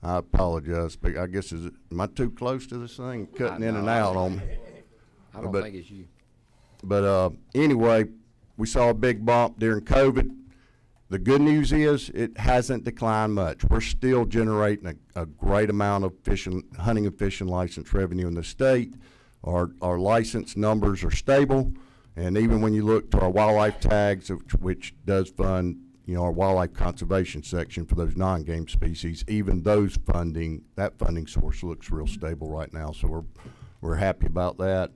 I apologize, but I guess, am I too close to this thing? Cutting in and out on me.
I don't think it's you.
But anyway, we saw a big bump during COVID. The good news is it hasn't declined much. We're still generating a great amount of hunting and fishing license revenue in the state. Our license numbers are stable, and even when you look to our wildlife tags, which does fund our wildlife conservation section for those non-game species, even that funding source looks real stable right now. So we're happy about that.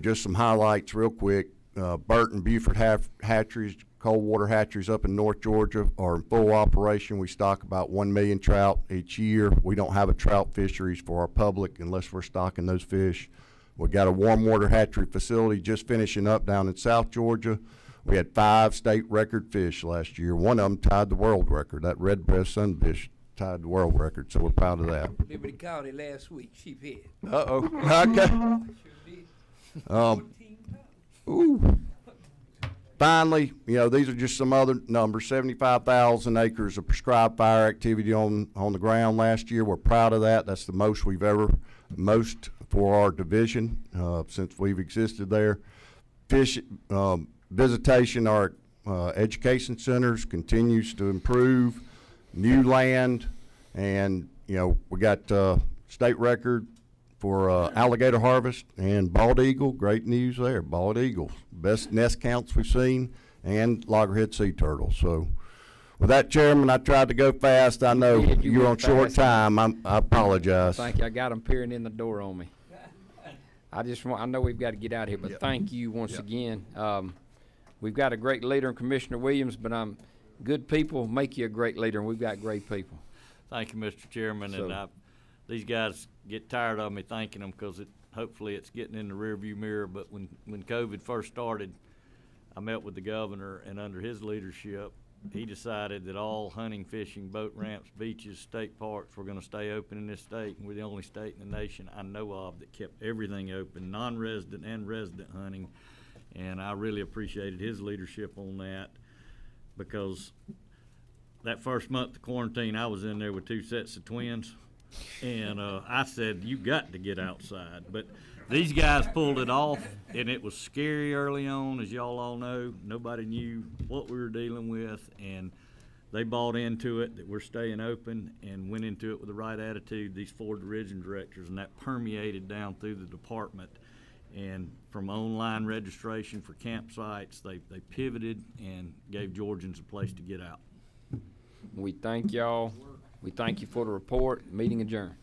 Just some highlights real quick. Burton Buford hatcheries, cold water hatcheries up in North Georgia are in full operation. We stock about 1 million trout each year. We don't have a trout fisheries for our public unless we're stocking those fish. We got a warm water hatchery facility just finishing up down in South Georgia. We had 5 state record fish last year. One of them tied the world record. That red breast sunfish tied the world record, so we're proud of that.
Liberty County last week, sheephead.
Uh-oh. Okay. Ooh. Finally, these are just some other numbers. 75,000 acres of prescribed fire activity on the ground last year. We're proud of that. That's the most for our division since we've existed there. Visitation, our education centers continues to improve. New land, and we got state record for alligator harvest and bald eagle. Great news there. Bald eagle, best nest counts we've seen, and loggerhead sea turtle. So with that, Chairman, I tried to go fast. I know you're on short time. I apologize.
Thank you. I got them peering in the door on me. I know we've got to get out of here, but thank you once again. We've got a great leader in Commissioner Williams, but good people make you a great leader, and we've got great people.
Thank you, Mr. Chairman. And these guys get tired of me thanking them because hopefully it's getting in the rearview mirror. But when COVID first started, I met with the governor, and under his leadership, he decided that all hunting, fishing, boat ramps, beaches, state parks were going to stay open in this state. And we're the only state in the nation I know of that kept everything open, non-resident and resident hunting. And I really appreciated his leadership on that, because that first month of quarantine, I was in there with 2 sets of twins. And I said, you got to get outside. But these guys pulled it off, and it was scary early on, as y'all all know. Nobody knew what we were dealing with, and they bought into it, that we're staying open, and went into it with the right attitude, these 4 division directors, and that permeated down through the department. And from online registration for campsites, they pivoted and gave Georgians a place to get out.
We thank y'all. We thank you for the report. Meeting adjourned.